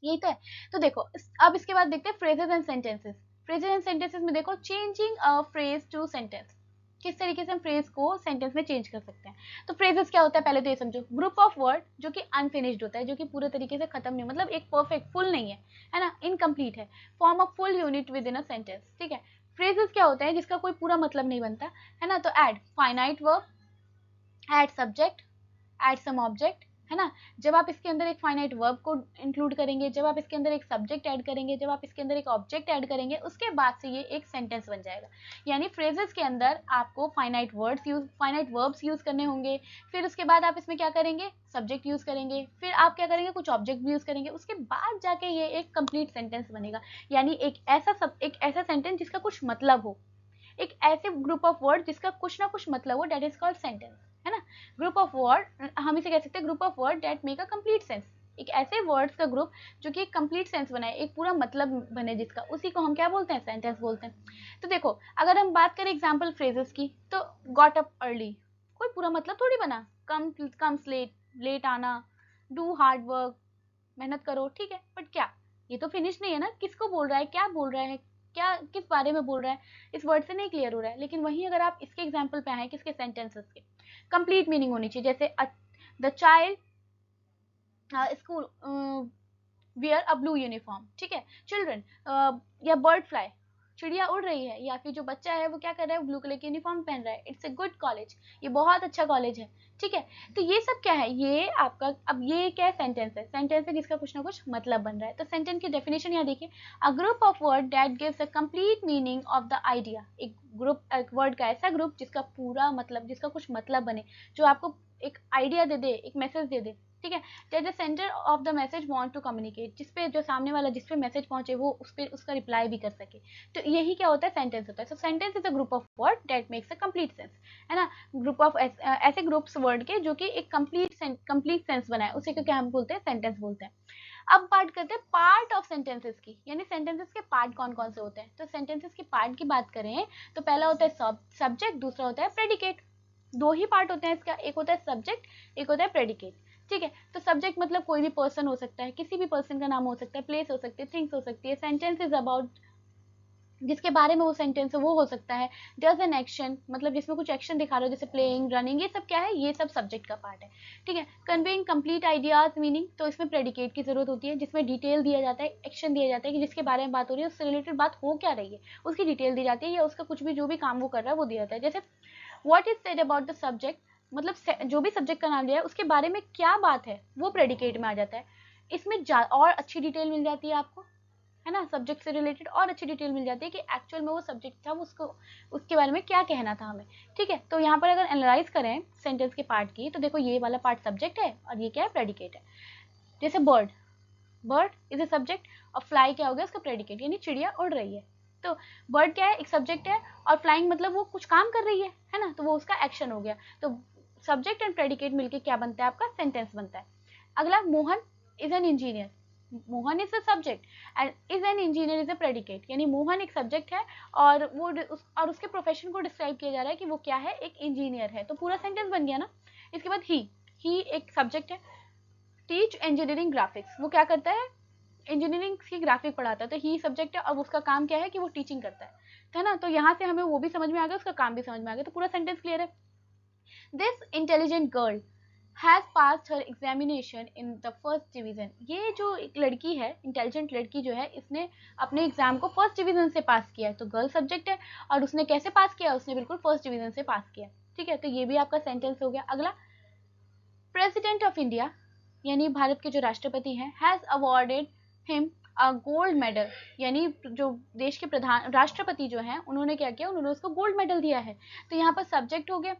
यही तो है। तो देखो अब इसके बाद देखते हैं phrases and sentences. Phrases and sentences में देखो changing a phrase to sentence, किस तरीके से हम फ्रेज को सेंटेंस में चेंज कर सकते हैं। तो फ्रेजेस क्या होता है पहले तो ये समझो, ग्रुप ऑफ वर्ड जो कि अनफिनिश्ड होता है, जो कि पूरे तरीके से खत्म नहीं, मतलब एक परफेक्ट फुल नहीं है ना, इनकम्प्लीट है, form a full unit with in a sentence, ठीक है। फ्रेजेस क्या होता है जिसका कोई पूरा मतलब नहीं बनता, है ना, तो add finite verb, add subject, add some object, है ना। जब आप इसके अंदर एक फाइनाइट वर्ब को इंक्लूड करेंगे, जब आप इसके अंदर एक सब्जेक्ट ऐड करेंगे, जब आप इसके अंदर एक ऑब्जेक्ट ऐड करेंगे, उसके बाद से ये एक सेंटेंस बन जाएगा। यानी फ्रेजेस के अंदर आपको फाइनाइट वर्ब्स यूज करने होंगे, फिर उसके बाद आप इसमें क्या करेंगे, सब्जेक्ट यूज करेंगे, फिर आप क्या करेंगे, कुछ ऑब्जेक्ट भी यूज करेंगे, उसके बाद जाके ये एक कंप्लीट सेंटेंस बनेगा। यानी एक ऐसा सेंटेंस जिसका कुछ मतलब हो, एक ऐसे ग्रुप ऑफ वर्ड जिसका कुछ ना कुछ मतलब हो, डेट इज कॉल्ड सेंटेंस, है ना। ग्रुप ऑफ वर्ड हम इसे कह सकते हैं group of word that make a complete sense, एक ऐसे वर्ड्स का ग्रुप जो कि एक कंप्लीट सेंस बनाए, एक पूरा मतलब बने जिसका, उसी को हम क्या बोलते हैं, सेंटेंस बोलते हैं। तो देखो अगर हम बात करें एग्जाम्पल फ्रेजेस की, तो गॉट अप अर्ली कोई पूरा मतलब थोड़ी बना, कम्स लेट, लेट आना, डू हार्ड वर्क, मेहनत करो, ठीक है, बट क्या ये तो फिनिश नहीं है ना, किसको बोल रहा है, क्या बोल रहा है, क्या किस बारे में बोल रहा है, इस वर्ड से नहीं क्लियर हो रहा है। लेकिन वहीं अगर आप इसके एग्जाम्पल पे आए, किसके, सेंटेंसेस के, कंप्लीट मीनिंग होनी चाहिए, जैसे the child school wear a blue uniform, ठीक है, चिल्ड्रन, या बर्ड फ्लाई, चिड़िया उड़ रही है, या फिर जो बच्चा है वो क्या कर रहा है, ब्लू कलर की यूनिफॉर्म पहन रहा है, इट्स ए गुड कॉलेज, ये बहुत अच्छा कॉलेज है, ठीक है। तो ये सब क्या है, ये आपका, अब ये क्या है, सेंटेंस है, सेंटेंस है जिसका कुछ ना कुछ मतलब बन रहा है। तो सेंटेंस की डेफिनेशन यहाँ देखिए, a group of word that gives a complete meaning of the idea, एक वर्ड का ऐसा ग्रुप जिसका पूरा मतलब, जिसका कुछ मतलब बने, जो आपको एक आइडिया दे दे, एक मैसेज दे दे, ठीक है। That the centre of the message want to communicate, जिसपे जो सामने वाला जिसपे मैसेज पहुंचे वो उस पे उसका रिप्लाई भी कर सके। तो यही क्या होता है, सेंटेंस होता है। सो sentence is a group of word that makes a complete sense, है ना। ग्रुप ऑफ ऐसे ग्रुप्स वर्ड के जो कि एक कंप्लीट सेंस बनाए, उसी को क्या हम बोलते हैं, सेंटेंस बोलते हैं। अब बात करते हैं पार्ट ऑफ सेंटेंसेस की, यानी सेंटेंसेस के पार्ट कौन कौन से होते हैं। तो सेंटेंसेस के पार्ट की बात करें तो पहला होता है सब्जेक्ट, दूसरा होता है प्रेडिकेट। दो ही पार्ट होते हैं इसका, एक होता है सब्जेक्ट, एक होता है प्रेडिकेट, ठीक है। तो सब्जेक्ट मतलब कोई भी पर्सन हो सकता है, किसी भी पर्सन का नाम हो सकता है, प्लेस हो सकती है, थिंग्स हो सकती है। सेंटेंस इज अबाउट, जिसके बारे में वो सेंटेंस है वो हो सकता है। डज एन एक्शन, मतलब जिसमें कुछ एक्शन दिखा रहे हो, जैसे प्लेइंग, रनिंग, ये सब क्या है, ये सब सब्जेक्ट का पार्ट है, ठीक है। कन्वेइंग कंप्लीट आइडियाज मीनिंग, तो इसमें प्रेडिकेट की जरूरत होती है, जिसमें डिटेल दिया जाता है, एक्शन दिया जाता है कि जिसके बारे में बात हो रही है उससे रिलेटेड बात हो क्या रही है, उसकी डिटेल दी जाती है, या उसका कुछ भी जो भी काम वो कर रहा है वो दिया जाता है। जैसे what is said about the subject, मतलब जो भी सब्जेक्ट का नाम लिया है उसके बारे में क्या बात है, वो प्रेडिकेट में आ जाता है। इसमें और अच्छी डिटेल मिल जाती है आपको, है ना, सब्जेक्ट से रिलेटेड और अच्छी डिटेल मिल जाती है कि एक्चुअल में वो सब्जेक्ट था, उसको उसके बारे में क्या कहना था हमें, ठीक है। तो यहाँ पर अगर एनालाइज करें सेंटेंस के पार्ट की, तो देखो ये वाला पार्ट सब्जेक्ट है और ये क्या है, प्रेडिकेट है। जैसे bird, bird is a subject, और फ्लाई क्या हो गया, उसका प्रेडिकेट, यानी चिड़िया उड़ रही है। तो बर्ड क्या है, एक सब्जेक्ट है, और फ्लाइंग मतलब वो कुछ काम कर रही है ना, तो वो उसका एक्शन हो गया। तो सब्जेक्ट एंड प्रेडिकेट मिलके क्या बनता है, आपका सेंटेंस बनता है। अगला, Mohan is an engineer, Mohan is a subject and is an engineer is a predicate, यानी मोहन एक सब्जेक्ट है और और उसके प्रोफेशन को डिस्क्राइब किया जा रहा है कि वो क्या है, एक इंजीनियर है, तो पूरा सेंटेंस बन गया ना। इसके बाद ही एक सब्जेक्ट है, टीच इंजीनियरिंग ग्राफिक्स, वो क्या करता है, इंजीनियरिंग की ग्राफिक पढ़ाता है, तो ही सब्जेक्ट है, और उसका काम क्या है कि वो टीचिंग करता है ना। तो यहाँ से हमें वो भी समझ में आ गया, उसका काम भी समझ में आ गया, तो पूरा सेंटेंस क्लियर है। This intelligent girl, has passed her examination in the first division. ये जो एक लड़की है, इंटेलिजेंट लड़की जो है, इसने अपने एग्जाम को फर्स्ट डिवीज़न से पास किया है। तो गर्ल सब्जेक्ट है और उसने कैसे पास किया? उसने बिल्कुल फर्स्ट डिवीज़न से पास किया। ठीक है, तो ये भी आपका सेंटेंस हो गया। अगला, प्रेसिडेंट ऑफ इंडिया यानी भारत के जो राष्ट्रपति हैं, has awarded him a gold medal, यानी जो देश के प्रधान राष्ट्रपति जो हैं, उन्होंने क्या किया? उन्होंने उसको गोल्ड मेडल दिया है। तो यहाँ पर सब्जेक्ट हो गया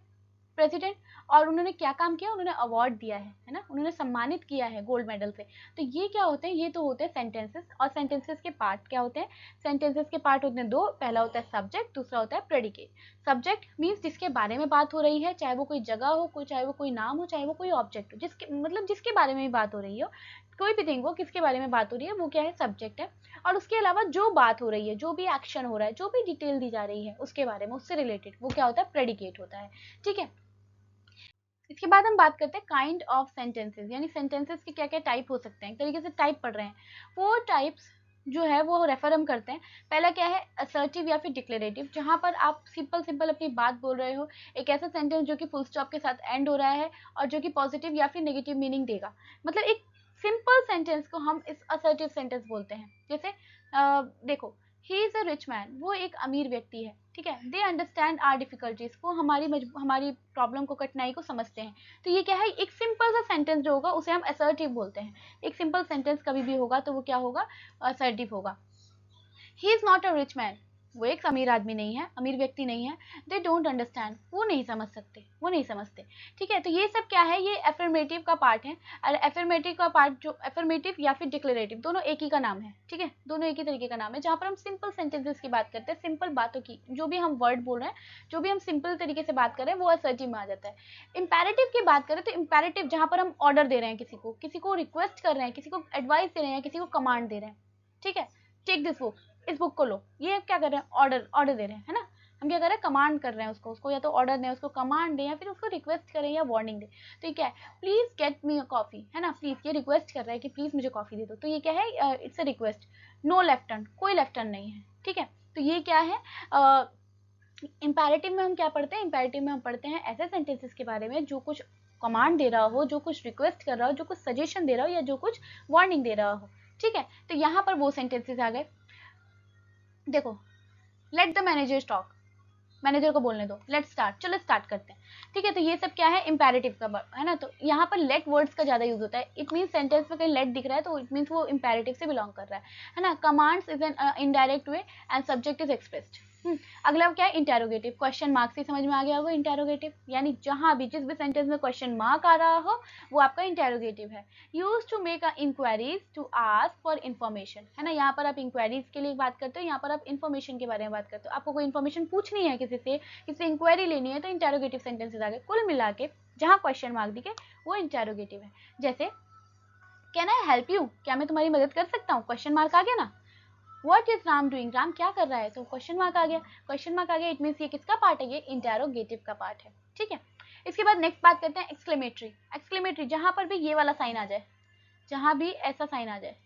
प्रेसिडेंट, और उन्होंने क्या काम किया? उन्होंने अवार्ड दिया है ना, उन्होंने सम्मानित किया है गोल्ड मेडल से। तो ये क्या होते हैं? ये तो होते हैं सेंटेंसेस। और सेंटेंसेस के पार्ट क्या होते हैं? सेंटेंसेस के पार्ट होते हैं दो। पहला होता है सब्जेक्ट, दूसरा होता है प्रेडिकेट। सब्जेक्ट मीन्स जिसके बारे में बात हो रही है, चाहे वो कोई जगह हो, चाहे वो कोई नाम हो, चाहे वो कोई ऑब्जेक्ट हो, जिसके मतलब जिसके बारे में भी बात हो रही हो, कोई भी थिंग हो, किसके बारे में बात हो रही है, वो क्या है? सब्जेक्ट है। और उसके अलावा जो बात हो रही है, जो भी एक्शन हो रहा है, जो भी डिटेल दी जा रही है उसके बारे में, उससे रिलेटेड, वो क्या होता है? प्रेडिकेट होता है। ठीक है, इसके बाद हम बात करते हैं काइंड ऑफ सेंटेंसेस, यानी सेंटेंसेस के क्या क्या टाइप हो सकते हैं। एक तरीके से टाइप पढ़ रहे हैं। 4 टाइप्स जो है वो रेफर हम करते हैं। पहला क्या है? असर्टिव या फिर डिक्लेरेटिव, जहां पर आप सिंपल सिंपल अपनी बात बोल रहे हो। एक ऐसा सेंटेंस जो कि फुल स्टॉप के साथ एंड हो रहा है और जो कि पॉजिटिव या फिर नेगेटिव मीनिंग देगा। मतलब एक सिंपल सेंटेंस को हम इस असर्टिव सेंटेंस बोलते हैं। जैसे देखो, he is a rich man, वो एक अमीर व्यक्ति है। ठीक है, दे अंडरस्टैंड आर डिफिकल्टीज, वो हमारी प्रॉब्लम को, कठिनाई को समझते हैं। तो ये क्या है? एक सिंपल सा सेंटेंस जो होगा उसे हम असर्टिव बोलते हैं। एक सिंपल सेंटेंस कभी भी होगा तो वो क्या होगा? असर्टिव होगा। He is not a rich man, वो एक अमीर आदमी नहीं है, अमीर व्यक्ति नहीं है। दे डोंट अंडरस्टैंड, वो नहीं समझ सकते, वो नहीं समझते। ठीक है, तो ये सब क्या है? ये एफर्मेटिव का पार्ट है। और एफर्मेटिव का पार्ट, जो एफर्मेटिव या फिर डिक्लेरेटिव, दोनों एक ही का नाम है। ठीक है, दोनों एक ही तरीके का नाम है, जहाँ पर हम सिंपल सेंटेंसेस की बात करते हैं, सिंपल बातों की, जो भी हम वर्ड बोल रहे हैं, जो भी हम सिंपल तरीके से बात कर रहे हैं, वो असर्टिव में आ जाता है। इंपेरेटिव की बात करें तो इंपेरेटिव जहाँ पर हम ऑर्डर दे रहे हैं, किसी को रिक्वेस्ट कर रहे हैं, किसी को एडवाइस दे रहे हैं, किसी को कमांड दे रहे हैं। ठीक है, टेक दिस बुक, इस बुक को लो, ये क्या कर रहे हैं? ऑर्डर ऑर्डर दे रहे हैं, है ना। हम क्या कर रहे हैं? कमांड कर रहे हैं उसको या तो ऑर्डर दें, उसको कमांड दें, या फिर उसको रिक्वेस्ट करें या वार्निंग दें। तो ये क्या है? Please get me a coffee, है ना, प्लीज, ये रिक्वेस्ट कर रहा है कि प्लीज मुझे कॉफी दे दो। तो ये क्या है? It's a request. No left turn, कोई लेफ्ट टर्न नहीं है। ठीक है, तो ये क्या है? इंपेरेटिव में हम क्या पढ़ते हैं? इंपेरेटिव में हम पढ़ते हैं ऐसे सेंटेंसेस के बारे में जो कुछ कमांड दे रहा हो, जो कुछ रिक्वेस्ट कर रहा हो, जो कुछ सजेशन दे रहा हो, या जो कुछ वार्निंग दे रहा हो। ठीक है, तो यहाँ पर वो सेंटेंसेस आ गए। देखो, let the manager talk, manager को बोलने दो, लेट स्टार्ट, चलो स्टार्ट करते हैं। ठीक है, तो ये सब क्या है? इंपेरेटिव का है ना। तो यहाँ पर लेट वर्ड्स का ज्यादा यूज होता है। इट मीन सेंटेंस में कहीं लेट दिख रहा है तो इट मीन्स वो इंपेरेटिव से बिलोंग कर रहा है ना। Commands is an indirect way and subject is expressed. अगला क्या है? इंटेरोगेटिव। क्वेश्चन मार्क से समझ में आ गया होगा इंटेरोगेटिव, यानी जहां भी, जिस भी सेंटेंस में क्वेश्चन मार्क आ रहा हो, वो आपका इंटेरोगेटिव है। Use to make a inquiries to ask for information, है ना। यहाँ पर आप इंक्वायरीज के लिए बात करते हो, यहाँ पर आप इन्फॉर्मेशन के बारे में बात करते हो। आपको कोई इन्फॉर्मेशन पूछनी है किसी इंक्वायरी लेनी है, तो इंटेरोगेटिव सेंटेंसेस आ गए। कुल मिला के जहाँ क्वेश्चन मार्क दिखे वो इंटेरोगेटिव है। जैसे, कैन आई हेल्प यू, क्या मैं तुम्हारी मदद कर सकता हूँ? क्वेश्चन मार्क आ गया ना। What is Ram doing, Ram क्या कर रहा है? तो क्वेश्चन मार्क आ गया। क्वेश्चन मार्क आ गया, इट मीन्स ये किसका पार्ट है? ये इंटेरोगेटिव का पार्ट है। ठीक है, इसके बाद नेक्स्ट बात करते हैं एक्सक्लेमेटरी। एक्सक्लेमेटरी, जहां पर भी ये वाला साइन आ जाए, जहां भी ऐसा साइन आ जाए,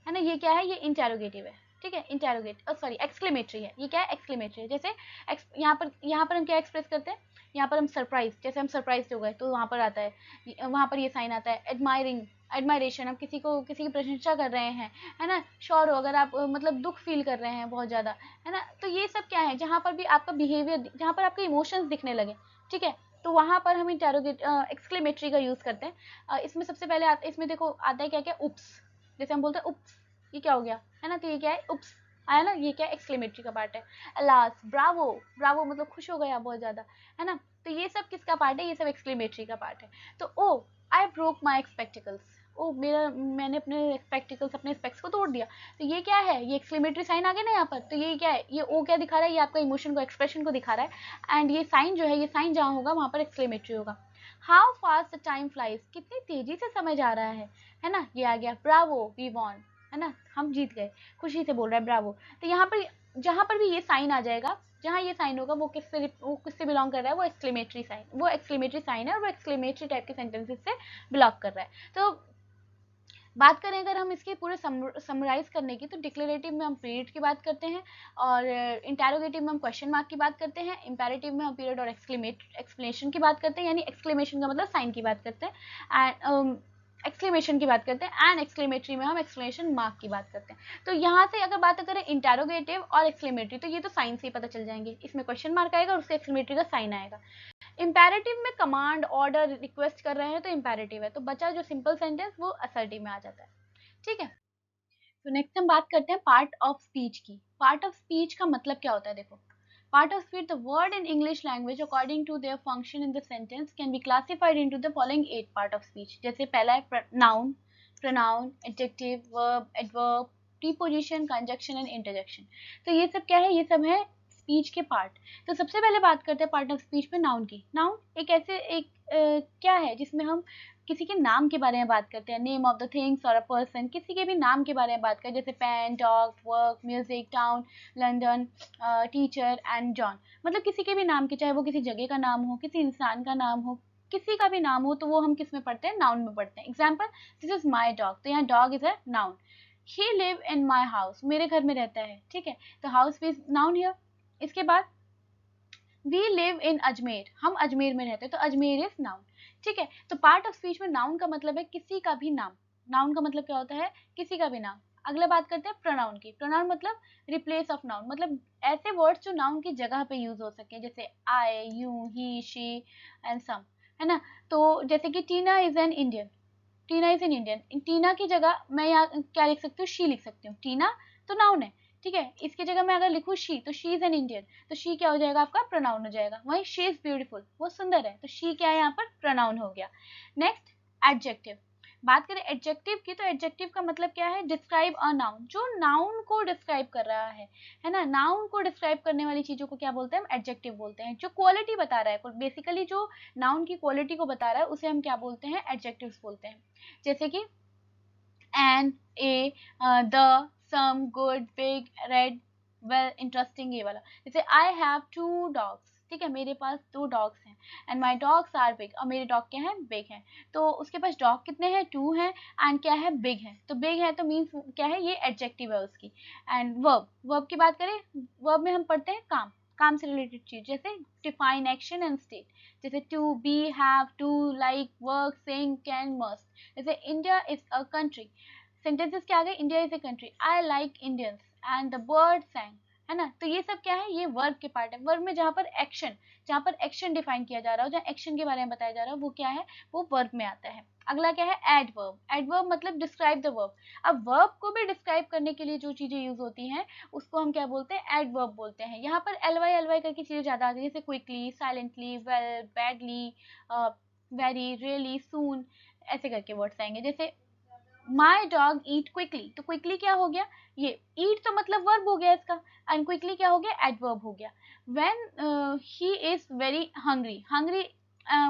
है ना, ये क्या है? ये इंटेरोगेटिव है। ठीक है, इंटेरोगेट सॉरी एक्सक्लेमेटरी है। ये क्या है? एक्सक्लेमेटरी है। जैसे यहाँ पर हम क्या एक्सप्रेस करते हैं? यहाँ पर हम सरप्राइज, जैसे हम सरप्राइज हो गए तो वहां पर आता है, वहां पर ये साइन आता है एडमायरिंग, एडमायरेशन। आप किसी की प्रशंसा कर रहे हैं, है ना। श्योर हो, अगर आप मतलब दुख फील कर रहे हैं बहुत ज्यादा, है ना। तो ये सब क्या है? जहां पर भी आपका बिहेवियर, जहां पर आपके इमोशंस दिखने लगे, ठीक है, तो वहां पर हम इंटेरोगेट एक्सक्लेमेटरी का यूज करते हैं। इसमें सबसे पहले इसमें देखो आता है क्या क्या? उप्स, जैसे हम बोलते हैं उप्स, ये क्या हो गया, है ना। तो ये क्या है? उप्स आया ना, ये क्या? एक्सक्लेमेटरी का पार्ट है। अलास, ब्रावो, ब्रावो मतलब खुश हो गया बहुत ज्यादा, है ना। तो ये सब किसका पार्ट है? ये सब एक्सक्लेमेटरी का पार्ट है। तो ओ, आई ब्रोक माई स्पेक्टिकल्स, ओ मैंने अपने स्पेक्टिकल्स, अपने स्पेक्स को तोड़ दिया। तो ये क्या है? ये एक्सक्लेमेटरी साइन आ गया ना यहाँ पर। तो ये क्या है? ये ओ क्या दिखा रहा है? ये आपका इमोशन को, एक्सप्रेशन को दिखा रहा है। एंड ये साइन जो है, ये साइन जहाँ होगा वहां पर एक्सक्लेमेटरी होगा। How fast the time flies, कितनी तेजी से समय जा रहा है ना। ये आ गया ब्रावो, वी वॉन, है ना, हम जीत गए, खुशी से बोल रहा है ब्रावो। तो यहाँ पर जहां पर भी ये साइन आ जाएगा, जहां ये साइन होगा, वो किससे बिलोंग कर रहा है? वो एक्सक्लेमेटरी साइन, वो एक्सक्लेमेटरी साइन है, और वो एक्सक्लेमेटरी टाइप के सेंटेंसेस से बिलोंग कर रहा है। तो बात करें अगर हम इसके पूरे समराइज करने की, तो डिक्लेरेटिव में हम पीरियड की बात करते हैं, और इंटेरोगेटिव में हम क्वेश्चन मार्क की बात करते हैं, इंपेरेटिव में हम पीरियड और एक्सक्लेमेशन की बात करते हैं, यानी एक्सक्लेमेशन का मतलब साइन की बात करते हैं, एंड एक्सक्लेमेशन की बात करते हैं, एंड एक्सक्लेमेटरी में हम एक्सक्लेमेशन मार्क की बात करते हैं। तो यहाँ से अगर बात करें इंटेरोगेटिव और एक्सक्लेमेटरी, तो ये तो साइन से ही पता चल जाएंगे, इसमें क्वेश्चन मार्क आएगा और उससे एक्सक्लेमेटरी का साइन आएगा। इंपेरेटिव में कमांड, ऑर्डर, रिक्वेस्ट कर रहे हैं तो इंपेरेटिव है, तो बचा जो सिंपल सेंटेंस वो असर्टिव में आ जाता है। ठीक है, तो नेक्स्ट हम बात करते हैं पार्ट ऑफ स्पीच की। पार्ट ऑफ स्पीच का मतलब क्या होता है, देखो, part of speech, the word in English language according to their function in the sentence can be classified into the following 8 part of speech. जैसे पहला है noun, pronoun, adjective, verb, adverb, preposition, conjunction and interjection. तो ये सब क्या है, ये सब है स्पीच के पार्ट। तो सबसे पहले बात करते हैं पार्ट ऑफ स्पीच में नाउन की। नाउन एक ऐसे एक क्या है जिसमें हम किसी के नाम के बारे में बात करते हैं, नेम ऑफ द थिंग्स और अ पर्सन, किसी के भी नाम के बारे में बात करें, जैसे pen, dog, work, music, town, London, teacher and John. मतलब किसी के भी नाम के, चाहे वो किसी जगह का नाम हो, किसी इंसान का नाम हो, किसी का भी नाम हो, तो वो हम किस में पढ़ते हैं, नाउन में पढ़ते हैं। Example, this is my dog, तो यहाँ dog is a noun. He live in my house, मेरे घर में रहता है, ठीक है, तो हाउस इज नाउन हियर। इसके बाद वी लिव इन अजमेर, हम अजमेर में रहते हैं, तो अजमेर इज नाउन। ठीक है, तो पार्ट ऑफ स्पीच में नाउन का मतलब है किसी का भी नाम। नाउन का मतलब क्या होता है, किसी का भी नाम। अगला बात करते हैं प्रोनाउन की। प्रोनाउन मतलब रिप्लेस ऑफ नाउन, मतलब ऐसे वर्ड्स जो नाउन की जगह पे यूज हो सके, जैसे I, you, he, she and some, है ना। तो जैसे कि Tina is an Indian, Tina is an Indian, Tina की जगह मैं यहाँ क्या लिख सकती हूँ, शी लिख सकती हूँ। टीना तो नाउन है, ठीक है, इसकी जगह मैं अगर लिखूँ शी, तो शी इज एन इंडियन, तो शी क्या हो जाएगा, आपका प्रोनाउन हो जाएगा। वहीं शी इज ब्यूटीफुल, वो सुंदर है, तो शी क्या है यहाँ पर, प्रोनाउन हो गया। Next, adjective. बात करें एडजेक्टिव की, तो एडजेक्टिव का मतलब क्या है, डिस्क्राइब अ नाउन, जो नाउन को डिस्क्राइब कर रहा है ना। नाउन को डिस्क्राइब करने वाली चीजों को क्या बोलते हैं, हम एडजेक्टिव बोलते हैं। जो क्वालिटी बता रहा है, बेसिकली जो नाउन की क्वालिटी को बता रहा है, उसे हम क्या बोलते हैं, एडजेक्टिव्स बोलते हैं। जैसे कि an, a, the, some, good, big, red, well, interesting, ये वाला। जैसे आई हैव टू डॉग्स, ठीक है, मेरे पास 2 डॉग्स हैं, and my dogs are big, और मेरे डॉग क्या हैं, बिग हैं। तो उसके पास डॉग कितने हैं, 2 हैं, एंड क्या है, बिग है। तो बिग है तो मीन्स क्या है, ये एडजेक्टिव है उसकी। एंड वर्ब, वर्ब की बात करें, वर्ब में हम पढ़ते हैं काम, काम से रिलेटेड चीज, जैसे डिफाइन एक्शन एंड स्टेट, जैसे to, be, have, to, like, work, sing, can, must. जैसे India is a country, sentences क्या आ गए, India is a country, I like Indians and the bird sang, है ना। तो ये सब क्या है, ये वर्ब के पार्ट है। वर्ब में जहाँ पर एक्शन, जहाँ पर एक्शन डिफाइन किया जा रहा हो, जहाँ एक्शन के बारे में बताया जा रहा है, वो क्या है, वो वर्ब में आता है। अगला क्या है, एडवर्ब। एडवर्ब मतलब डिस्क्राइब द वर्ब। अब वर्ब को भी डिस्क्राइब करने के लिए जो चीजें यूज होती हैं, उसको हम क्या बोलते हैं, एडवर्ब बोलते हैं। यहाँ पर एल वाई करके चीजें ज्यादा आती है, जैसे quickly, silently, well, badly, very, really, soon, ऐसे करके वर्ड्स आएंगे। जैसे माई डॉग ईट क्विकली, तो क्विकली क्या हो गया, ये ईट तो मतलब वर्ब हो गया इसका, एंड क्विकली क्या हो गया, एडवर्ब हो गया। When he is very hungry, hungry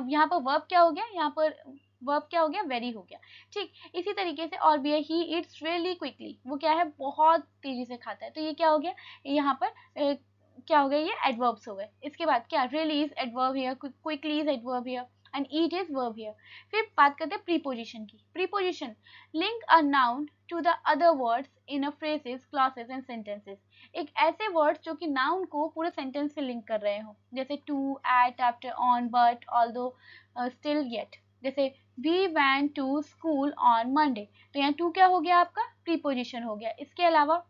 यहाँ पर वर्ब क्या हो गया, यहाँ पर वर्ब क्या हो गया, वेरी हो गया। ठीक, इसी तरीके से और भी है, ही ईट्स रियली क्विकली, वो क्या है, बहुत तेजी से खाता है, तो ये क्या हो गया, यहाँ पर क्या हो गया, ये एडवर्ब्स हो गए। इसके बाद क्या, really is adverb here, quickly is adverb here, and eat is verb here. फिर बात करते हैं प्रीपोजिशन की। Preposition, link a noun to the other words in a phrases, clauses and sentences। एक ऐसे वर्ड्स जो कि नाउन को पूरे सेंटेंस से लिंक कर रहे हो, जैसे to, at, after, on, but, although, still, yet. जैसे we went to school on Monday, तो यहाँ टू क्या हो गया, आपका प्रीपोजिशन हो गया। इसके अलावा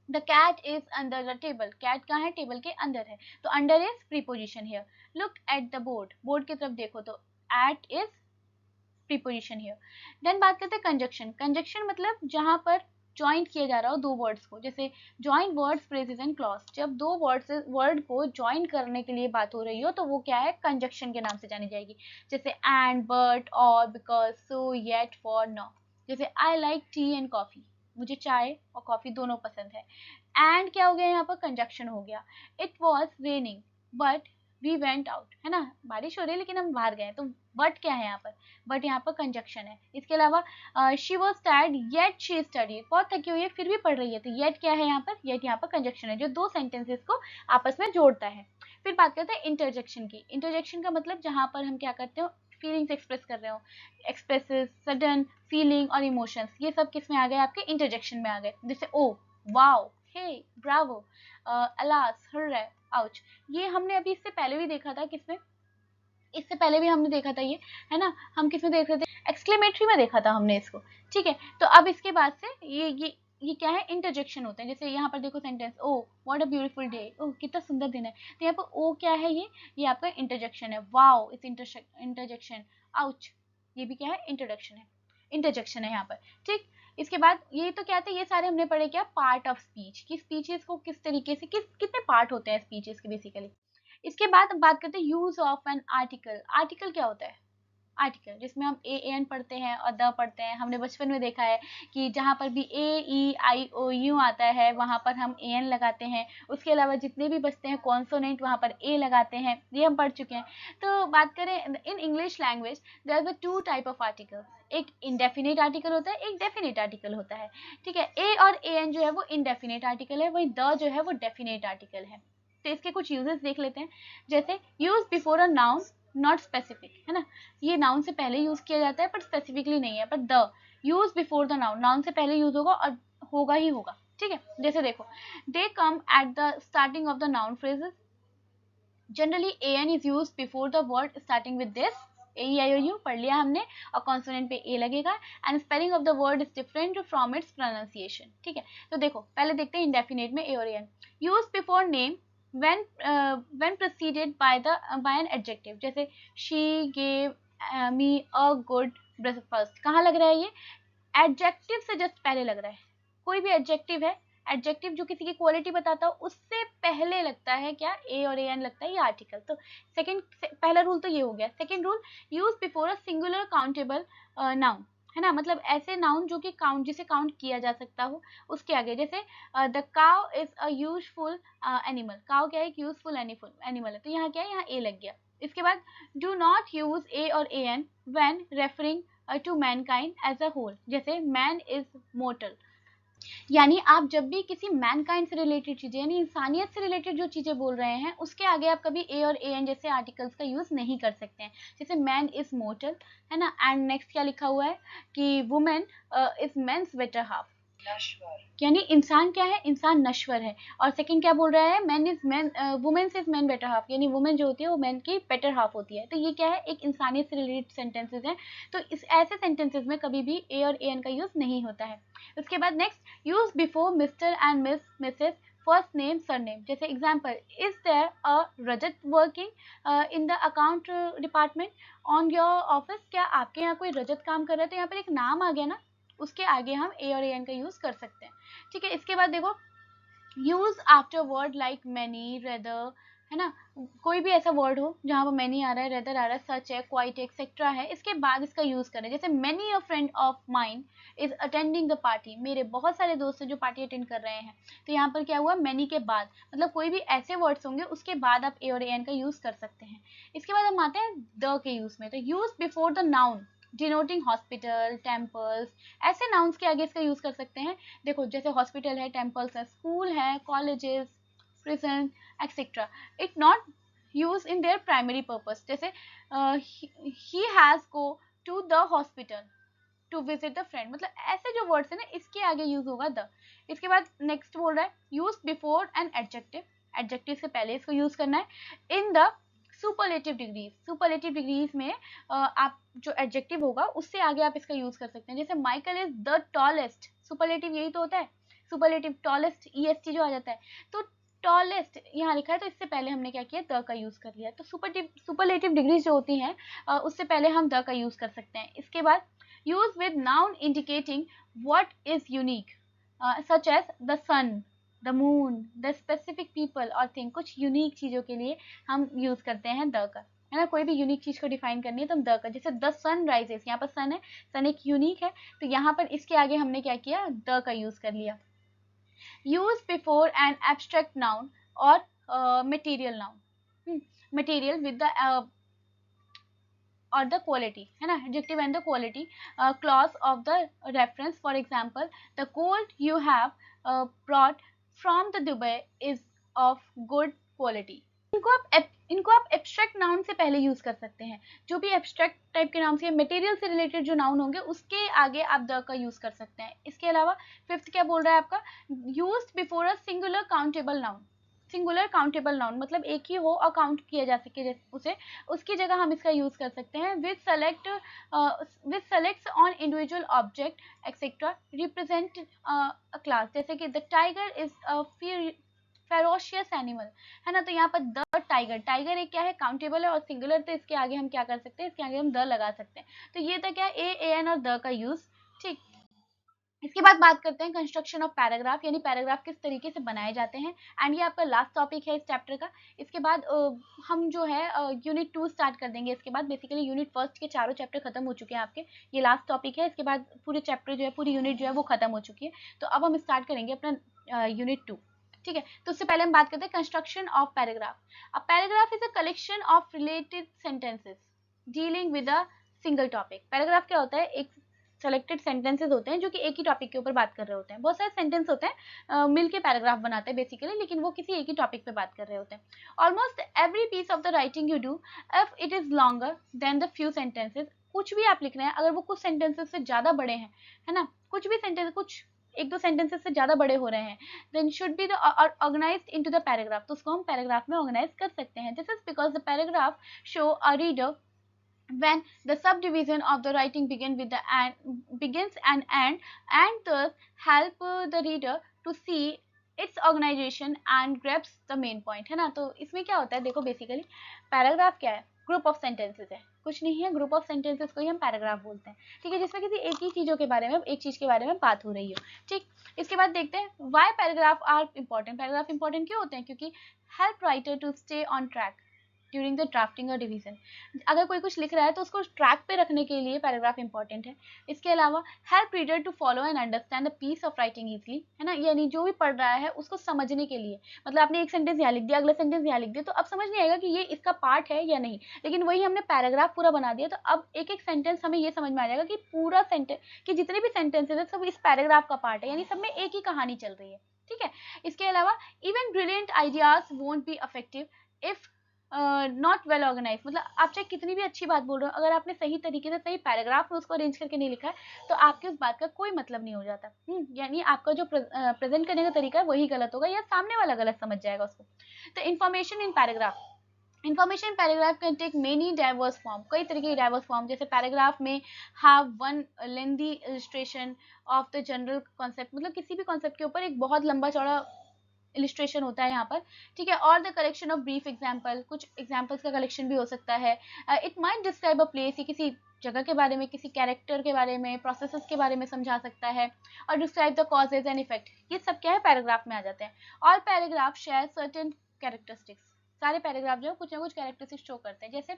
the cat is under the table, cat कहाँ है, टेबल के अंदर है, तो under is preposition here. Look at the board, board की तरफ देखो, तो at is preposition here. Then बात करते हैं कंजक्शन। कंजक्शन मतलब जहां पर ज्वाइंट किया जा रहा हो दो वर्ड्स को, जैसे join words, phrases and clause. जब दो वर्ड को ज्वाइन करने के लिए बात हो रही हो, तो वो क्या है, कंजक्शन के नाम से जानी जाएगी। जैसे एंड, बट, और, because, so, yet, for, no. जैसे I like tea and coffee, मुझे चाय और कॉफी दोनों पसंद है। एंड क्या हो गया, यहाँ पर कंजक्शन हो गया। It was raining but we went out, है ना, बारिश हो रही है लेकिन हम बाहर गए, तो बट क्या है यहाँ पर, बट यहाँ पर कंजक्शन है। इसके अलावा she was tired yet she studied, बहुत थकी हुई है फिर भी पढ़ रही है, तो येट क्या है यहाँ पर, येट यहाँ पर कंजक्शन है, जो दो सेंटेंसेस को आपस में जोड़ता है। फिर बात करते हैं इंटरजेक्शन की। इंटरजेक्शन का मतलब जहाँ पर हम क्या करते हो, फीलिंग्स एक्सप्रेस कर रहे हो, एक्सप्रेसेस, सडन, फीलिंग और इमोशंस, ये सब किस में आ गए आपके इंटरजेक्शन में आ गए। जैसे ओ, वाओ, हे, ब्रावो, अलास, हर्रे, आउच। ये हमने अभी इससे पहले भी देखा था, किसमें, इससे पहले भी हमने देखा था ये, है ना, हम किसमें देख रहे थे, एक्सक्लेमेटरी में देखा था हमने इसको, ठीक है। तो अब इसके बाद से ये क्या है, इंटरजेक्शन होते हैं। जैसे यहाँ पर देखो sentence, oh what a beautiful day, ओ कितना सुंदर दिन है, तो यहाँ पर ओ क्या है, ये आपका इंटरजेक्शन है। वाओ इस इंटरजेक्शन, आउच ये भी क्या है, इंट्रोडक्शन है, इंटरजेक्शन है यहाँ पर, ठीक। इसके बाद ये तो क्या थे, ये सारे हमने पढ़े क्या, पार्ट ऑफ स्पीच, कि स्पीचेस को किस तरीके से, कितने पार्ट होते हैं स्पीचेस के बेसिकली। इसके बाद हम बात करते हैं use of an article. Article क्या होता है, आर्टिकल जिसमें हम ए एन पढ़ते हैं और द पढ़ते हैं। हमने बचपन में देखा है कि जहाँ पर भी ए ई आई ओ यू आता है वहाँ पर हम ए एन लगाते हैं, उसके अलावा जितने भी बचते हैं कॉन्सोनेंट वहाँ पर ए लगाते हैं, ये हम पढ़ चुके हैं। तो बात करें in English language, there are two type of article, एक इंडेफिनिट आर्टिकल होता है, एक डेफिनेट आर्टिकल होता है, ठीक है। ए और ए एन जो है वो इंडेफिनेट आर्टिकल है, वही द जो है वो डेफिनेट आर्टिकल है। तो इसके कुछ यूजेस देख लेते हैं। जैसे use before a noun not specific, है ना, ये नाउन से पहले यूज किया जाता है पर स्पेसिफिकली नहीं है। पर the use before the noun, noun से पहले यूज होगा और होगा ही होगा, ठीक है। जैसे देखो, they come at the starting of the noun phrases, generally a an is use before the word starting with this, A E I O U पढ़ लिया हमने, और कॉन्सोनेंट पे ए लगेगा, and spelling of the word is different from its pronunciation, ठीक है। तो देखो पहले देखते हैं इंडेफिनेट में ए और an. Use before name when preceded by an adjective, जैसे she gave me a good breakfast, कहाँ लग रहा है ये, एडजेक्टिव से जस्ट पहले लग रहा है। कोई भी एडजेक्टिव है, एडजेक्टिव जो किसी की क्वालिटी बताता हो उससे पहले लगता है क्या, ए और ए एन लगता है ये आर्टिकल। तो सेकंड, पहला रूल तो ये हो गया। Second rule, use before a singular countable noun, है ना, मतलब ऐसे नाउन जो कि काउंट, जिसे काउंट किया जा सकता हो, उसके आगे। जैसे the cow is a useful animal, cow क्या है, एक यूजफुल एनिमल है, तो यहाँ क्या है, यहाँ ए लग गया। इसके बाद डू नॉट यूज ए और a an when referring to mankind as a whole, जैसे मैन इज मोर्टल, यानी आप जब भी किसी मैनकाइंड से रिलेटेड चीजें, यानी इंसानियत से रिलेटेड जो चीजें बोल रहे हैं, उसके आगे आप कभी ए और ए एन जैसे आर्टिकल्स का यूज नहीं कर सकते हैं। जैसे मैन इज मोर्टल, है ना, एंड नेक्स्ट क्या लिखा हुआ है कि women is men's better half, यानी इंसान क्या है, इंसान नश्वर है। और सेकंड क्या बोल रहा है, man is man, women is man better half, यानी वुमेन जो होती है वो मैन की बेटर हाफ होती है। तो ये क्या है, एक इंसानियत से रिलेटेड सेंटेंसेस हैं। तो इस ऐसे सेंटेंसेस में कभी भी ए और ए एन का यूज नहीं होता है। उसके बाद next, use before Mr and Miss, Mrs, first name, surname, जैसे example, is there a Rajat working in the account department on your office, क्या आपके यहाँ कोई रजत काम कर रहा है, तो यहाँ पर एक नाम आ गया ना, उसके आगे हम ए और ए एन का यूज कर सकते हैं, ठीक है। इसके बाद देखो, use after word like many, rather, है ना, कोई भी ऐसा वर्ड हो जहाँ पर मैनी आ रहा है, रेदर आ रहा है, सच है, क्वाइट, एक्सेट्रा है, इसके बाद इसका यूज करें। जैसे many a friend of mine is attending the party, मेरे बहुत सारे दोस्त हैं जो पार्टी अटेंड कर रहे हैं, तो यहाँ पर क्या हुआ, मैनी के बाद, मतलब कोई भी ऐसे वर्ड्स होंगे उसके बाद आप ए और ए एन का यूज कर सकते हैं। इसके बाद हम आते हैं द के यूज में। तो use before the noun denoting hospital, temples, ऐसे नाउन्स के आगे इसका यूज कर सकते हैं। देखो जैसे हॉस्पिटल है, टेम्पल्स है, स्कूल है, colleges, prison, etcetera, it not use in their primary purpose. जैसे he has go to the hospital to visit the friend, मतलब ऐसे जो वर्ड्स है ना, इसके आगे यूज होगा द। इसके बाद नेक्स्ट बोल रहा है, use before an adjective, adjective से पहले इसको यूज करना है। In the superlative degrees, superlative degrees में आप जो एडजेक्टिव होगा उससे आगे आप इसका यूज कर सकते हैं। जैसे Michael is the tallest, superlative यही तो होता है, superlative tallest, E S T जो आ जाता है, तो टॉलेस्ट यहाँ लिखा है, तो इससे पहले हमने क्या किया, द का यूज कर लिया। तो सुपरलेटिव डिग्रीज जो होती हैं उससे पहले हम द का यूज कर सकते हैं। इसके बाद use with noun indicating what is unique, such as the sun, the moon, the specific people और thing, कुछ यूनिक चीजों के लिए हम यूज करते हैं द का, है ना, कोई भी यूनिक चीज को डिफाइन करनी है तो हम द का, जैसे द सन राइजेस, यहाँ पर सन है, सन एक यूनिक है, तो यहाँ पर इसके आगे हमने क्या किया, द का यूज कर लिया। Use before an abstract noun और material noun, material with the or the quality, है ना, adjective and the quality clause of the reference, for example, the gold you have brought from the Dubai is of good quality, इनको आप abstract noun से पहले use कर सकते हैं। जो भी एब्स्ट्रैक्ट टाइप के नाउन से मटेरियल से रिलेटेड जो नाउन होंगे उसके आगे आप द का यूज कर सकते हैं। इसके अलावा फिफ्थ क्या बोल रहा है आपका, used before a singular countable noun. Singular countable noun मतलब एक ही हो और काउंट किया जा सके उसे, उसकी जगह हम इसका यूज कर सकते हैं। With selects on individual object etcetera represent a class, जैसे कि the tiger is a ferocious animal, है ना। तो यहाँ पर द टाइगर, टाइगर एक क्या है, काउंटेबल है और सिंगुलर, तो इसके आगे हम क्या कर सकते हैं, इसके आगे हम द लगा सकते हैं। तो ये था क्या, ए एन और द का यूज। ठीक, इसके बाद बात करते हैं कंस्ट्रक्शन ऑफ पैराग्राफ, यानी पैराग्राफ किस तरीके से बनाए जाते हैं। एंड ये आपका लास्ट टॉपिक है इस चैप्टर का। इसके बाद हम जो है यूनिट 2 स्टार्ट कर देंगे। इसके बाद बेसिकली यूनिट फर्स्ट के चारों चैप्टर खत्म हो चुके हैं आपके, ये लास्ट टॉपिक है। इसके बाद पूरे चैप्टर जो है, पूरी यूनिट जो है वो खत्म हो चुकी है। तो अब हम स्टार्ट करेंगे अपना यूनिट 2। ठीक है, तो उससे पहले हम बात करते हैं construction of paragraph. A paragraph is a collection of related sentences dealing with a single topic. Paragraph क्या होता है, एक सेलेक्टेड सेंटेंसेस होते हैं जो कि एक ही टॉपिक के ऊपर बात कर रहे होते हैं। बहुत सारे सेंटेंस होते हैं मिलके पैराग्राफ बनाते हैं बेसिकली, लेकिन वो किसी एक ही टॉपिक पे बात कर रहे होते हैं। Almost every piece of the writing you do, if it is longer than the few sentences, कुछ भी आप लिख रहे हैं अगर वो कुछ सेंटेंसेस से ज्यादा बड़े हैं, है ना, कुछ भी सेंटेंस कुछ एक दो सेंटेंसेस से ज्यादा बड़े हो रहे हैं, then should be the organised into the paragraph, तो उसको हम पैराग्राफ में ऑर्गेनाइज कर सकते हैं। This is because the paragraph show a reader when the subdivision of the writing begins and end, and thus help the reader to see its organization and grasp the main point, है ना। तो इसमें क्या होता है, देखो basically paragraph क्या है, ग्रुप ऑफ सेंटेंसेस है, कुछ नहीं है, ग्रुप ऑफ सेंटेंसेस को ही हम पैराग्राफ बोलते हैं। ठीक है, जिसमें किसी एक ही चीजों के बारे में, एक चीज के बारे में बात हो रही हो। ठीक, इसके बाद देखते हैं why paragraph are important. Paragraph important क्यों होते हैं, क्योंकि help writer to stay on track during the drafting और रिवीजन। अगर कोई कुछ लिख रहा है तो उसको ट्रैक पे रखने के लिए पैराग्राफ इंपॉर्टेंट है। इसके अलावा help reader to follow and understand the piece of writing easily, है ना, यानी जो भी पढ़ रहा है उसको समझने के लिए। मतलब आपने एक सेंटेंस यहाँ लिख दिया, अगला सेंटेंस यहाँ लिख दिया, तो अब समझ नहीं आएगा कि ये इसका पार्ट है या नहीं, लेकिन वही हमने पैराग्राफ पूरा बना दिया, तो अब एक एक सेंटेंस हमें ये समझ में आ जाएगा कि पूरा सेंटेंस, कि जितने भी सेंटेंसेस है सब इस पैराग्राफ का पार्ट है, यानी सब में एक ही कहानी चल रही है। ठीक है, इसके अलावा even brilliant ideas won't be effective if not well organise. मतलब आप चाहे कितनी भी अच्छी बात बोल रहे हो, अगर आपने सही तरीके से सही पैराग्राफ में उसको अरेंज करके नहीं लिखा है, तो आपके उस बात का कोई मतलब नहीं हो जाता। यानी आपका जो प्रेजेंट करने का तरीका है वही गलत होगा, या सामने वाला गलत समझ जाएगा उसको। तो information in paragraph, information paragraph can take many diverse form, कई तरीके की डाइवर्स फॉर्म। जैसे पैराग्राफ में have one lengthy illustration of the general concept, मतलब किसी भी कॉन्सेप्ट के ऊपर एक बहुत लंबा चौड़ा इलिस्ट्रेशन होता है यहाँ पर। ठीक है, और the collection of brief example, कुछ एग्जाम्पल्स का कलेक्शन भी हो सकता है। It might describe a place, ये किसी जगह के बारे में, किसी कैरेक्टर के बारे में, प्रोसेसेस के बारे में समझा सकता है। और describe the causes and effect, ये सब क्या है, पैराग्राफ में आ जाते हैं। और पैराग्राफ शेयर सर्टेन कैरेक्टरिस्टिक्स, सारे पैराग्राफ जो कुछ ना कुछ कैरेक्टरिस्टिक्स शो करते हैं, जैसे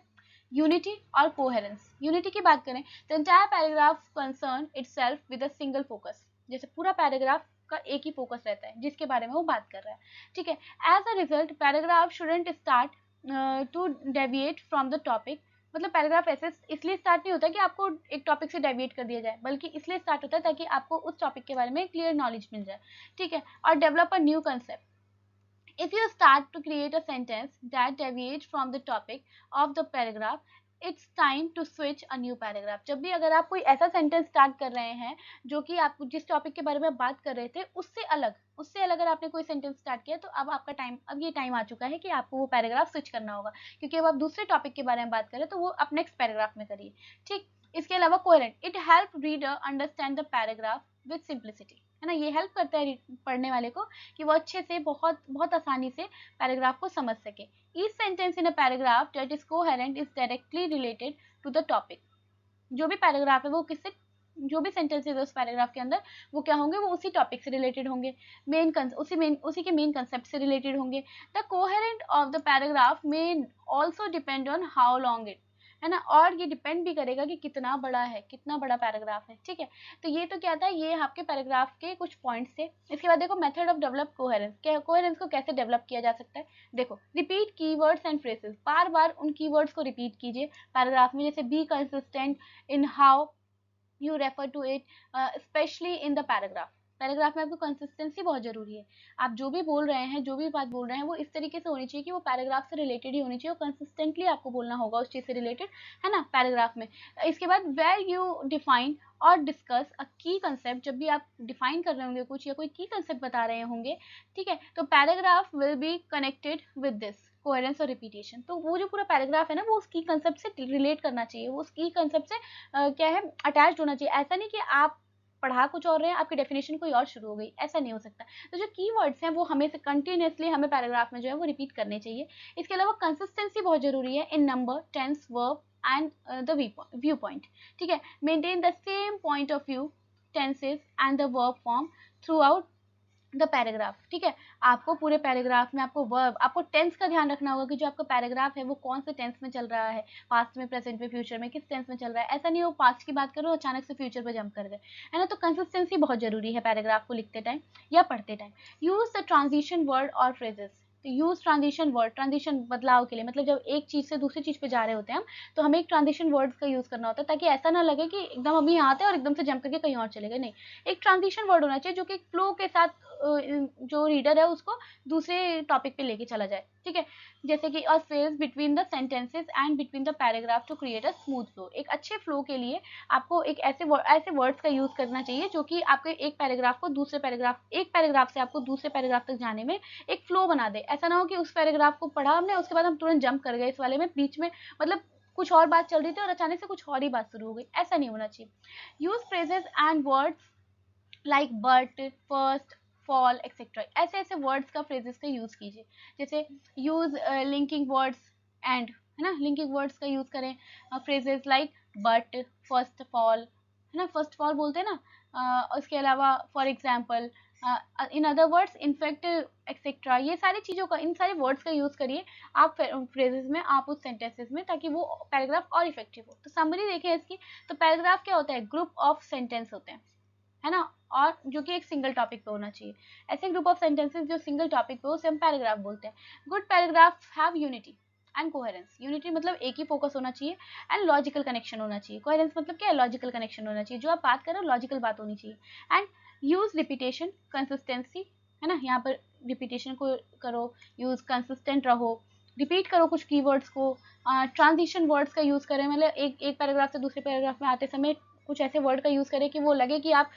यूनिटी और कोहेरेंस। यूनिटी की बात करें तो entire paragraph concern itself with a single focus, जैसे पूरा पैराग्राफ का एक ही फोकस रहता है जिसके बारे में वो बात कर रहा है। ठीक है, as a result paragraph shouldn't start to deviate from the topic. मतलब पैराग्राफ ऐसे इसलिए स्टार्ट नहीं होता कि आपको एक टॉपिक से डेविएट कर दिया जाए, बल्कि इसलिए स्टार्ट होता है ताकि आपको उस टॉपिक के बारे में क्लियर नॉलेज मिल जाए। ठीक है, और develop a new concept. If you start to create a sentence that deviates from the topic of the paragraph, it's time to switch a new paragraph. जब भी अगर आप कोई ऐसा सेंटेंस स्टार्ट कर रहे हैं जो कि आप जिस टॉपिक के बारे में बात कर रहे थे उससे अलग अगर आपने कोई सेंटेंस स्टार्ट किया, तो अब आपका टाइम, अब ये टाइम आ चुका है कि आपको वो पैराग्राफ स्विच करना होगा, क्योंकि अब आप दूसरे टॉपिक के बारे में बात कर रहे हैं, तो वो आप नेक्स्ट पैराग्राफ में करिए। ठीक, इसके अलावा coherent, it help reader understand the paragraph with simplicity, है ना, ये हेल्प करता है पढ़ने वाले को कि वो अच्छे से बहुत बहुत आसानी से पैराग्राफ को समझ सके। Each sentence in a paragraph that is coherent is directly related to the topic. जो भी पैराग्राफ है वो किससे, जो भी सेंटेंसेस है उस पैराग्राफ के अंदर वो क्या होंगे, वो उसी टॉपिक से रिलेटेड होंगे, उसी के मेन कंसेप्ट से रिलेटेड होंगे। The coherent of the paragraph में also depend on how long it, है ना, और ये डिपेंड भी करेगा कि कितना बड़ा है, कितना बड़ा पैराग्राफ है। ठीक है, तो ये तो क्या था, ये आपके पैराग्राफ के कुछ पॉइंट्स थे। इसके बाद देखो मेथड ऑफ डेवलप कोहेरेंस, क्या कोहेरेंस को कैसे डेवलप किया जा सकता है। देखो, रिपीट कीवर्ड्स एंड फ्रेजेस, बार बार उन कीवर्ड्स को रिपीट कीजिए पैराग्राफ में, जैसे be consistent in how you refer to it, especially in the paragraph. Paragraph में आपको कंसिस्टेंसी बहुत ज़रूरी है। आप जो भी बोल रहे हैं, जो भी बात बोल रहे हैं, वो इस तरीके से होनी चाहिए कि वो पैराग्राफ से रिलेटेड ही होनी चाहिए, और कंसिस्टेंटली आपको बोलना होगा उस चीज़ से रिलेटेड, है ना, पैराग्राफ में। इसके बाद वेयर यू डिफाइन और डिस्कस अ की कंसेप्ट, जब भी आप डिफाइन कर रहे होंगे कुछ या कोई की कंसेप्ट बता रहे होंगे, ठीक है, तो paragraph will be connected with this coherence और रिपीटेशन। तो वो जो पूरा पैराग्राफ है ना, वो उस की कंसेप्ट से रिलेट करना चाहिए, वो उस की कंसेप्ट से क्या है, अटैच्ड होना चाहिए। ऐसा नहीं कि आप पढ़ा कुछ और रहे हैं, आपकी डेफिनेशन कोई और शुरू हो गई, ऐसा नहीं हो सकता। तो जो कीवर्ड्स हैं वो हमें से कंटिन्यूअसली हमें पैराग्राफ में जो है वो रिपीट करने चाहिए। इसके अलावा कंसिस्टेंसी बहुत जरूरी है in number, tense, verb and the viewpoint, ठीक है। Maintain the same point of view, tenses and the verb form throughout the paragraph, ठीक है। आपको पूरे पैराग्राफ में आपको वर्ब, आपको टेंस का ध्यान रखना होगा कि जो आपका पैराग्राफ है वो कौन से टेंस में चल रहा है, पास्ट में, प्रेजेंट में, फ्यूचर में, किस टेंस में चल रहा है। ऐसा नहीं हो पास्ट की बात करो अचानक से फ्यूचर पे जंप कर गए, है ना। तो कंसिस्टेंसी बहुत जरूरी है पैराग्राफ को लिखते टाइम या पढ़ते time. Use the transition word और फ्रेजेस, तो यूज ट्रांजिशन वर्ड, ट्रांजिशन बदलाव के लिए, मतलब जब एक चीज से दूसरी चीज पे जा रहे होते हैं हम, तो हमें एक ट्रांजिशन वर्ड्स का यूज करना होता है, ताकि ऐसा ना लगे कि एकदम अभी यहाँ आते हैं और एकदम से जंप करके कहीं और चले गए। नहीं, एक ट्रांजिशन वर्ड होना चाहिए जो कि फ्लो के साथ जो रीडर है उसको दूसरे टॉपिक पे लेके चला जाए, ठीक है। जैसे कि a space between the sentences and between the paragraph to create a smooth flow. एक अच्छे फ्लो के लिए आपको एक ऐसे वर्ड्स का यूज करना चाहिए जो कि आपके एक पैराग्राफ को दूसरे पैराग्राफ, एक पैराग्राफ से आपको दूसरे पैराग्राफ तक जाने में एक फ्लो बना दे। ऐसा ना हो कि उस पैराग्राफ को पढ़ा हमने, उसके बाद हम तुरंत जंप कर गए इस वाले में, बीच में मतलब कुछ और बात चल रही थी और अचानक से कुछ और ही बात शुरू हो गई, ऐसा नहीं होना चाहिए। Use phrases and words like but, first, fall etcetera, ऐसे ऐसे वर्ड्स का, फ्रेजेस का यूज कीजिए। जैसे यूज लिंकिंग वर्ड्स एंड, है ना, लिंकिंग वर्ड्स का यूज करें। Phrases like but, first, fall, है ना, फर्स्ट फॉल बोलते हैं ना। उसके अलावा for example, in other words, in fact etcetera, ये सारी चीज़ों का, इन सारे वर्ड्स का यूज़ करिए आप फ्रेजेस में, आप उस सेंटेंसेस में, ताकि वो पैराग्राफ और इफेक्टिव हो। तो समरी देखें इसकी, तो पैराग्राफ क्या होता है, ग्रुप ऑफ सेंटेंस होते हैं, है ना, और जो कि एक सिंगल टॉपिक पे होना चाहिए। ऐसे ग्रुप ऑफ सेंटेंसेस जो सिंगल टॉपिक पे हो उसे हम पैराग्राफ बोलते हैं। Good paragraph have unity and coherence. Unity मतलब एक ही फोकस होना चाहिए, एंड लॉजिकल कनेक्शन होना चाहिए। कोहेरेंस मतलब क्या है, लॉजिकल कनेक्शन होना चाहिए, जो आप बात कर रहे हो लॉजिकल बात होनी चाहिए। एंड यूज रिपीटेशन, कंसिस्टेंसी, है ना, यहाँ पर रिपीटेशन को करो यूज, कंसिस्टेंट रहो, रिपीट करो कुछ कीवर्ड्स को। ट्रांजिशन वर्ड्स का यूज करें, मतलब एक पैराग्राफ से दूसरे पैराग्राफ में आते समय कुछ ऐसे वर्ड का यूज करें कि वो लगे कि आप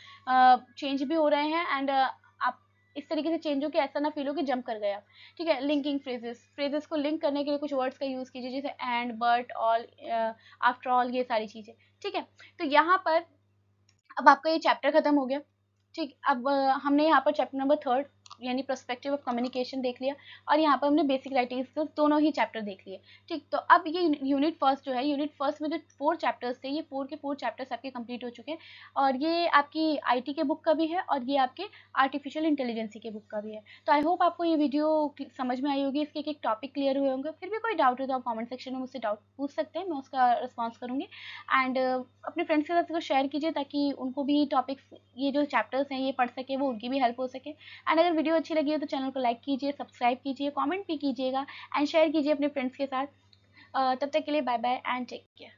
चेंज भी हो रहे हैं, एंड आप इस तरीके से चेंज हो कि ऐसा ना फील हो कि जंप कर गए आप, ठीक है। लिंकिंग फ्रेजेस, फ्रेजेस को लिंक करने के लिए कुछ वर्ड्स का यूज कीजिए, जैसे and, but, all, after all, ये सारी चीजें, ठीक है। तो यहाँ पर अब आपका ये चैप्टर खत्म हो गया, ठीक। अब हमने यहाँ पर चैप्टर नंबर 3 यानी पर्सपेक्टिव ऑफ कम्युनिकेशन देख लिया, और यहाँ पर हमने बेसिक राइटिंग स्किल्स दोनों ही चैप्टर देख लिए, ठीक। तो अब ये यूनिट फर्स्ट जो है, यूनिट फर्स्ट में जो 4 चैप्टर्स थे, ये 4 के 4 चैप्टर्स आपके कंप्लीट हो चुके हैं, और ये आपकी आईटी के बुक का भी है, और ये आपके आर्टिफिशियल इंटेलिजेंसी के बुक का भी है। तो आई होप आपको ये वीडियो समझ में आई होगी, इसके एक एक टॉपिक क्लियर हुए होंगे। फिर भी कोई डाउट हो तो आप कॉमेंट सेक्शन में मुझसे डाउट पूछ सकते हैं, मैं उसका रिस्पॉन्स करूँगी। एंड अपने फ्रेंड्स के साथ इसको शेयर कीजिए, ताकि उनको भी टॉपिक्स, ये जो चैप्टर्स हैं ये पढ़ सके, वो उनकी भी हेल्प हो सके। एंड अगर वीडियो अच्छी लगी हो तो चैनल को लाइक कीजिए, सब्सक्राइब कीजिए, कमेंट भी कीजिएगा, एंड शेयर कीजिए अपने फ्रेंड्स के साथ। तब तक के लिए bye bye and take care.